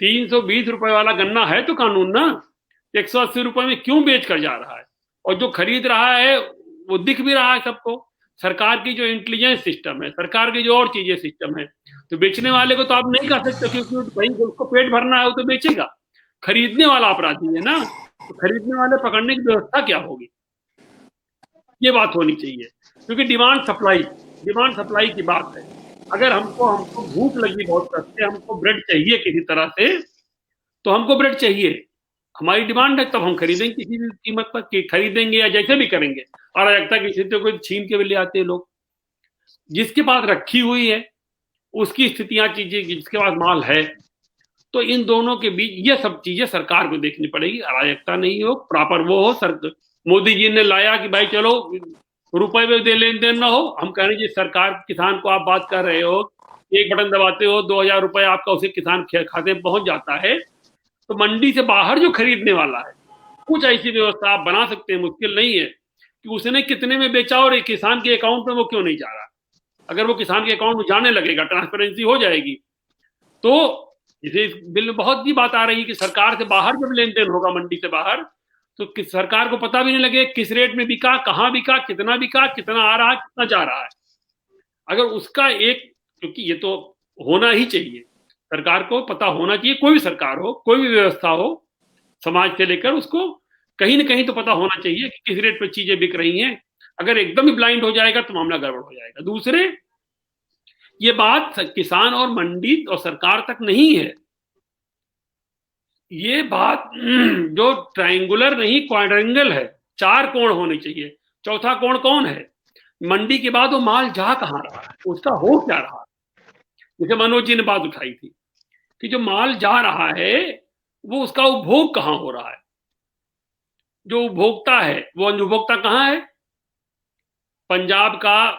320 रुपए वाला गन्ना है तो कानून ना, 180 रुपए में क्यों बेच कर जा रहा है? और जो खरीद रहा है वो दिख भी रहा है सबको, सरकार की जो इंटेलिजेंस सिस्टम है, सरकार की जो और चीजें सिस्टम है, तो बेचने वाले को तो आप नहीं कह सकते क्योंकि भाई उसको पेट भरना है वो तो बेचेगा, खरीदने वाला अपराधी है ना, तो खरीदने वाले पकड़ने की व्यवस्था क्या होगी? ये बात होनी चाहिए, क्योंकि डिमांड सप्लाई की बात है। अगर हमको भूख लगी बहुत सस्ते, हमको ब्रेड चाहिए किसी तरह से, तो हमको ब्रेड चाहिए, हमारी डिमांड है, तब हम खरीदेंगे किसी भी कीमत पर, खरीदेंगे या जैसे भी करेंगे। अराजकता की स्थिति को छीन के भी ले आते हैं लोग, जिसके पास रखी हुई है उसकी स्थितियां चीजें, जिसके पास माल है, तो इन दोनों के बीच ये सब चीजें सरकार को देखनी पड़ेगी, अराजकता नहीं हो, प्रॉपर वो हो। मोदी जी ने लाया कि भाई चलो रुपए में दे लेन देन ना हो, हम कह रहे हैं जी सरकार, किसान को आप बात कर रहे हो, एक बटन दबाते हो 2000 रुपए आपका उसे किसान खाते में पहुंच जाता है, तो मंडी से बाहर जो खरीदने वाला है, कुछ ऐसी व्यवस्था आप बना सकते हैं, मुश्किल नहीं है कि उसने कितने में बेचा और एक किसान के अकाउंट में वो क्यों नहीं जा रहा। अगर वो किसान के अकाउंट में जाने लगेगा, ट्रांसपेरेंसी हो जाएगी, तो जैसे इस बिल में बहुत ही बात आ रही है कि सरकार से बाहर जब लेन देन होगा, मंडी से बाहर, तो सरकार को पता भी नहीं लगे किस रेट में बिका, कहाँ बिका, कितना आ रहा है, कितना जा रहा है। अगर उसका एक, क्योंकि ये तो होना ही चाहिए, सरकार को पता होना चाहिए, कोई भी सरकार हो, कोई भी व्यवस्था हो, समाज से लेकर, उसको कहीं ना कहीं तो पता होना चाहिए कि किस रेट पे चीजें बिक रही हैं। अगर एकदम ही ब्लाइंड हो जाएगा तो मामला गड़बड़ हो जाएगा। दूसरे, ये बात किसान और मंडी और सरकार तक नहीं है, ये बात जो ट्रायंगुलर नहीं क्वाड्रेंगल है, 4 कोण होने चाहिए। चौथा कोण कौन है? मंडी के बाद वो माल जा कहां रहा है, उसका हो क्या रहा है। जैसे मनोज जी ने बात उठाई थी कि जो माल जा रहा है वो उसका उपभोग कहां हो रहा है, जो उपभोक्ता है वो उपभोक्ता कहां है? पंजाब का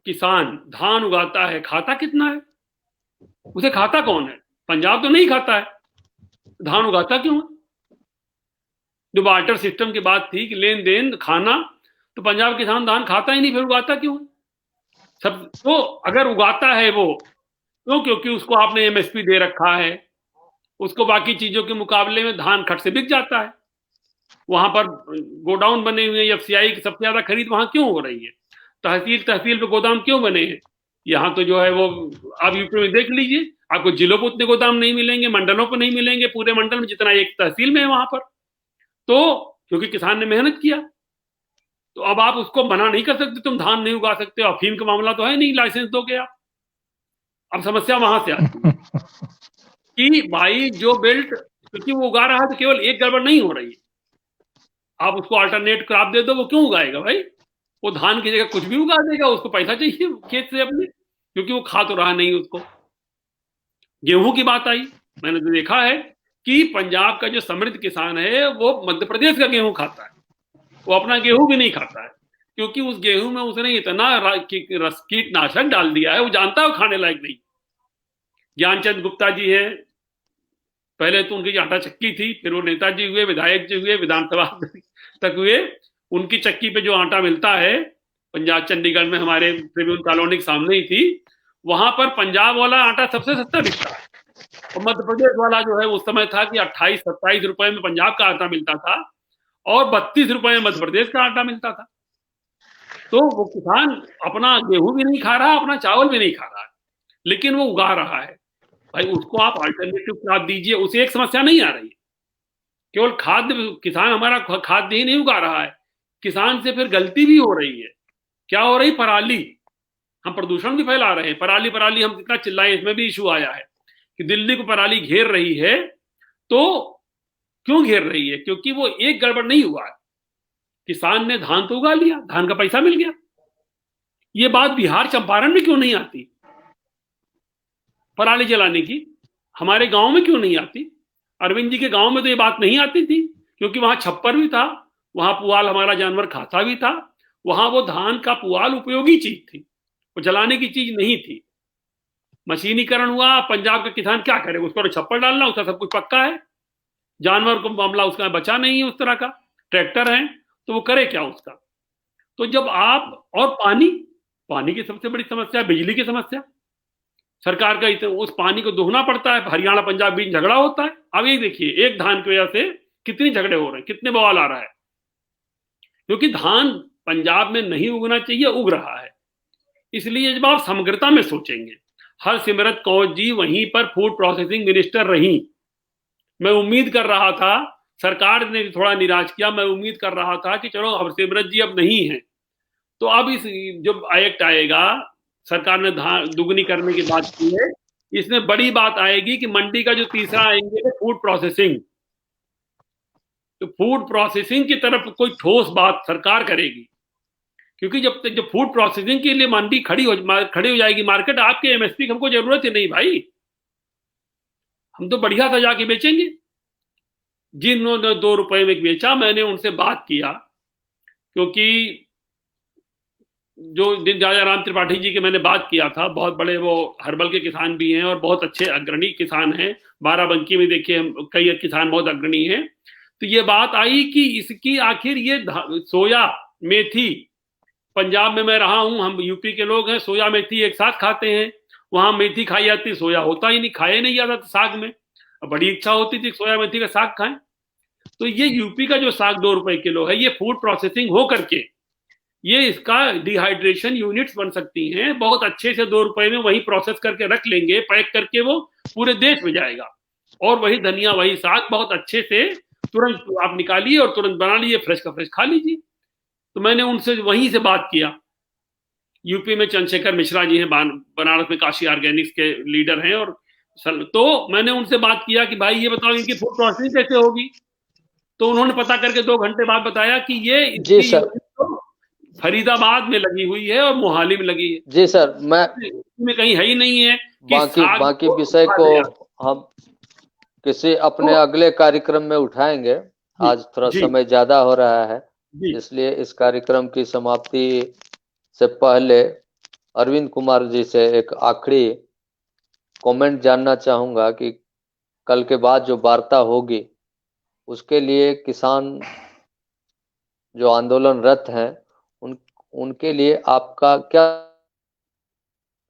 किसान धान उगाता है, खाता कितना है? उसे खाता कौन है? पंजाब तो नहीं खाता है, धान उगाता क्यों है? जो बार्टर सिस्टम की बात थी कि लेन देन खाना, तो पंजाब किसान धान खाता ही नहीं, फिर उगाता क्यों है? सब तो अगर उगाता है वो क्यों? क्योंकि उसको आपने एमएसपी दे रखा है, उसको बाकी चीजों के मुकाबले में धान खट से बिक जाता है। वहां पर गोडाउन बने हुए हैं, एफसीआई की सबसे ज्यादा खरीद वहां क्यों हो रही है? तहसील पे गोदाम क्यों बने हैं? यहाँ तो जो है वो आप यूपी में देख लीजिए, आपको जिलों पर उतने गोदाम नहीं मिलेंगे, मंडलों पर नहीं मिलेंगे, पूरे मंडल में जितना एक तहसील में है वहां पर। तो क्योंकि किसान ने मेहनत किया, तो अब आप उसको मना नहीं कर सकते, तुम धान नहीं उगा सकते। अफीम का मामला तो है नहीं, लाइसेंस दोगे आप। अब समस्या वहां से आती है कि भाई जो बेल्ट, क्योंकि वो उगा रहा है तो केवल एक गड़बड़ नहीं हो रही है, आप उसको अल्टरनेट क्रॉप दे दो, वो क्यों उगाएगा भाई? वो धान की जगह कुछ भी उगा देगा, उसको पैसा चाहिए खेत से अपने, क्योंकि वो खा तो रहा नहीं उसको। गेहूं की बात आई, मैंने तो देखा है कि पंजाब का जो समृद्ध किसान है वो मध्य प्रदेश का गेहूं खाता है, वो अपना गेहूं भी नहीं खाता है, क्योंकि उस गेहूं में उसने इतना कीटनाशक डाल दिया है, वो जानता है वो खाने लायक नहीं। ज्ञानचंद गुप्ता जी है, पहले तो उनकी आटा चक्की थी, फिर वो नेताजी हुए, विधायक जी हुए, विधानसभा तक हुए। उनकी चक्की पे जो आटा मिलता है, पंजाब चंडीगढ़ में हमारे ट्रिब्यून कॉलोनी के सामने ही थी, वहां पर पंजाब वाला आटा सबसे सस्ता बिकता है, और मध्य प्रदेश वाला जो है उस समय था कि 28-27 रुपए में पंजाब का आटा मिलता था और 32 रुपए में मध्य प्रदेश का आटा मिलता था। तो वो किसान अपना गेहूं भी नहीं खा रहा, अपना चावल भी नहीं खा रहा है, लेकिन वो उगा रहा है। भाई उसको आप अल्टरनेटिव क्रॉप दीजिए, उसे एक समस्या नहीं आ रही है। केवल खाद्य, किसान हमारा खाद्य ही नहीं उगा रहा है, किसान से फिर गलती भी हो रही है। क्या हो रही? पराली, हम प्रदूषण भी फैला रहे हैं। पराली हम जितना चिल्लाएं, इसमें भी इशू आया है कि दिल्ली को पराली घेर रही है। तो क्यों घेर रही है? क्योंकि वो एक गड़बड़ नहीं हुआ है, किसान ने धान तो उगा लिया, धान का पैसा मिल गया। ये बात बिहार चंपारण में क्यों नहीं आती पराली जलाने की? हमारे गांव में क्यों नहीं आती? अरविंद जी के गांव में तो ये बात नहीं आती थी, क्योंकि वहां छप्पर भी था, वहां पुआल हमारा जानवर खाता भी था, वहां वो धान का पुआल उपयोगी चीज थी, वो जलाने की चीज नहीं थी। मशीनीकरण हुआ, पंजाब का किसान क्या करे, उसको छप्पर डालना, उसका सब कुछ पक्का है, जानवर को मामला उसका बचा नहीं है उस तरह का, ट्रैक्टर है तो वो करे क्या उसका। तो जब आप, और पानी की सबसे बड़ी समस्या, बिजली की समस्या, सरकार का उस पानी को दोहना पड़ता है, हरियाणा पंजाब बीच झगड़ा होता है। अब ये देखिए, एक धान की वजह से कितनी झगड़े हो रहे हैं, कितने बवाल आ रहा है, क्योंकि धान पंजाब में नहीं उगना चाहिए, उग रहा है। इसलिए जब आप समग्रता में सोचेंगे, हरसिमरत कौर जी वहीं पर फूड प्रोसेसिंग मिनिस्टर रही। मैं उम्मीद कर रहा था, सरकार ने थोड़ा निराश किया, मैं उम्मीद कर रहा था कि चलो हरसिमरत जी अब नहीं है, तो अब इस जब एक्ट आएगा, सरकार ने धान दुगनी करने की बात की है, इसमें बड़ी बात आएगी कि मंडी का जो तीसरा आएंगे फूड प्रोसेसिंग, तो फूड प्रोसेसिंग की तरफ कोई ठोस बात सरकार करेगी, क्योंकि जब तक जो फूड प्रोसेसिंग के लिए मंडी खड़ी हो जाएगी मार्केट, आपके एमएसपी की हमको जरूरत ही नहीं भाई, हम तो बढ़िया सजा के बेचेंगे। जिन्होंने 2 रुपए में बेचा, मैंने उनसे बात किया, क्योंकि जो राजा राम त्रिपाठी जी के मैंने बात किया था, बहुत बड़े वो हर्बल के किसान भी हैं और बहुत अच्छे अग्रणी किसान हैं, बाराबंकी में देखिए कई किसान बहुत अग्रणी हैं। तो ये बात आई कि इसकी आखिर ये सोया मेथी, पंजाब में मैं रहा हूं, हम यूपी के लोग हैं, सोया मेथी एक साथ खाते हैं, वहां मेथी खाई जाती, सोया होता ही नहीं, खाया नहीं जाता था साग में, बड़ी इच्छा होती थी सोया मेथी का साग खाएं। तो ये यूपी का जो साग 2 रुपए किलो है, ये फूड प्रोसेसिंग हो करके ये इसका डिहाइड्रेशन यूनिट्स बन सकती हैं, बहुत अच्छे से 2 रुपए में वही प्रोसेस करके रख लेंगे, पैक करके वो पूरे देश में जाएगा, और वही धनिया वही साग बहुत अच्छे से तुरंत आप निकालिए और तुरंत बना लीजिए, फ्रेश का फ्रेश खा लीजिए। तो मैंने उनसे वहीं से बात किया, यूपी में चंद्रशेखर मिश्रा जी हैं, बनारस में काशी ऑर्गेनिक्स के लीडर हैं, और तो मैंने उनसे बात किया कि भाई ये बताओ इनकी फूड प्रोसेसिंग कैसे होगी। तो उन्होंने पता करके 2 घंटे बाद बताया कि ये इसकी फरीदाबाद में लगी हुई है और मोहाली में लगी है। जी सर, में कहीं है ही नहीं है कि बाकी विषय को हम किसी अपने अगले कार्यक्रम में उठाएंगे। आज थोड़ा समय ज्यादा हो रहा है, इसलिए इस कार्यक्रम की समाप्ति से पहले अरविंद कुमार जी से एक आखिरी कमेंट जानना चाहूंगा कि कल के बाद जो वार्ता होगी उसके लिए किसान जो आंदोलनरत हैं उनके लिए आपका क्या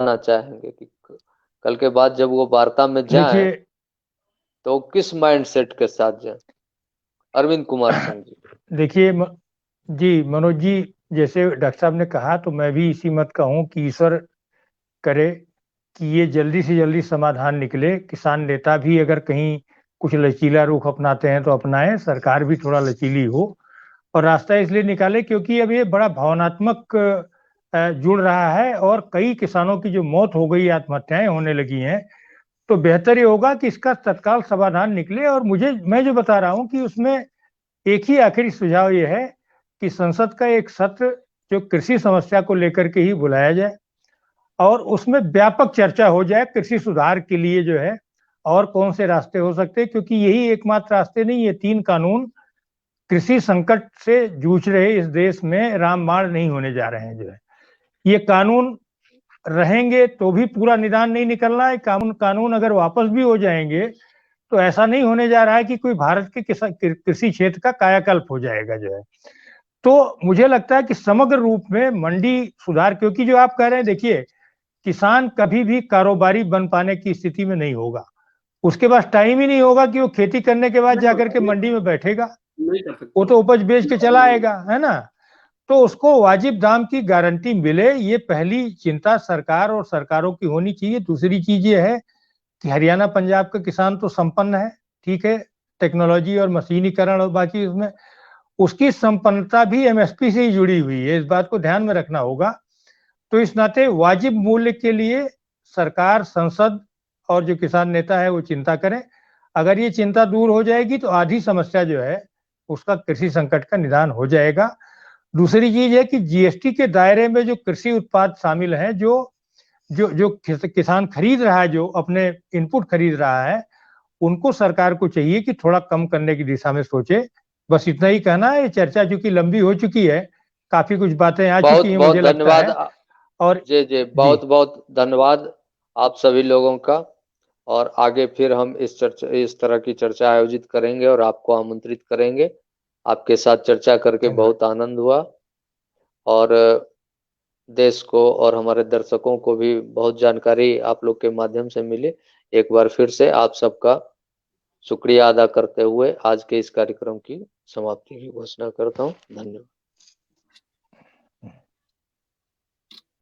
कहना चाहेंगे कि कल के बाद जब वो वार्ता में जाए तो किस माइंडसेट के साथ जाए? अरविंद कुमार सिंह जी। देखिए जी, मनोज जी, जैसे डॉक्टर साहब ने कहा, तो मैं भी इसी मत का हूँ कि ईश्वर करे कि ये जल्दी से जल्दी समाधान निकले। किसान नेता भी अगर कहीं कुछ लचीला रुख अपनाते हैं तो अपनाएं, सरकार भी थोड़ा लचीली हो, और रास्ता इसलिए निकाले क्योंकि अब ये बड़ा भावनात्मक जुड़ रहा है, और कई किसानों की जो मौत हो गई, आत्महत्याएं होने लगी हैं, तो बेहतर ये होगा कि इसका तत्काल समाधान निकले। और मैं जो बता रहा हूँ कि उसमें एक ही आखिरी सुझाव ये है कि संसद का एक सत्र जो कृषि समस्या को लेकर के ही बुलाया जाए और उसमें व्यापक चर्चा हो जाए कृषि सुधार के लिए जो है और कौन से रास्ते हो सकते हैं, क्योंकि यही एकमात्र रास्ते नहीं, ये 3 कानून कृषि संकट से जूझ रहे इस देश में रामबाण नहीं होने जा रहे हैं। जो है ये कानून रहेंगे तो भी पूरा निदान नहीं निकलना है, कानून अगर वापस भी हो जाएंगे तो ऐसा नहीं होने जा रहा है कि कोई भारत के कृषि क्षेत्र का कायाकल्प हो जाएगा। जो है तो मुझे लगता है कि समग्र रूप में मंडी सुधार, क्योंकि जो आप कह रहे हैं, देखिए किसान कभी भी कारोबारी बन पाने की स्थिति में नहीं होगा, उसके पास टाइम ही नहीं होगा कि वो खेती करने के बाद जाकर के मंडी में बैठेगा, वो तो उपज बेच के चला आएगा, है ना। तो उसको वाजिब दाम की गारंटी मिले, ये पहली चिंता सरकार और सरकारों की होनी चाहिए। दूसरी चीज ये है कि हरियाणा पंजाब का किसान तो संपन्न है, ठीक है, टेक्नोलॉजी और मशीनीकरण और बाकी उसमें उसकी संपन्नता भी एमएसपी से ही जुड़ी हुई है, इस बात को ध्यान में रखना होगा। तो इस नाते वाजिब मूल्य के लिए सरकार, संसद और जो किसान नेता है वो चिंता करें। अगर ये चिंता दूर हो जाएगी तो आधी समस्या जो है उसका कृषि संकट का निदान हो जाएगा। दूसरी चीज है कि जीएसटी के दायरे में जो कृषि उत्पाद शामिल हैं, जो किसान खरीद रहा है, जो अपने इनपुट खरीद रहा है, उनको सरकार को चाहिए कि थोड़ा कम करने की दिशा में सोचे, बस इतना ही कहना है। ये चर्चा चूंकि लंबी हो चुकी है, काफी कुछ बातें आ बहुत चुकी हैं बहुत मुझे लगता धन्यवाद। है। और जी बहुत बहुत धन्यवाद आप सभी लोगों का। और आगे फिर हम इस तरह की चर्चा आयोजित करेंगे और आपको आमंत्रित करेंगे। आपके साथ चर्चा करके धन्यवाद। बहुत आनंद हुआ और देश को और हमारे दर्शकों को भी बहुत जानकारी आप लोग के माध्यम से मिली। एक बार फिर से आप सबका शुक्रिया अदा करते हुए आज के इस कार्यक्रम की समाप्ति की घोषणा करता हूँ। धन्यवाद।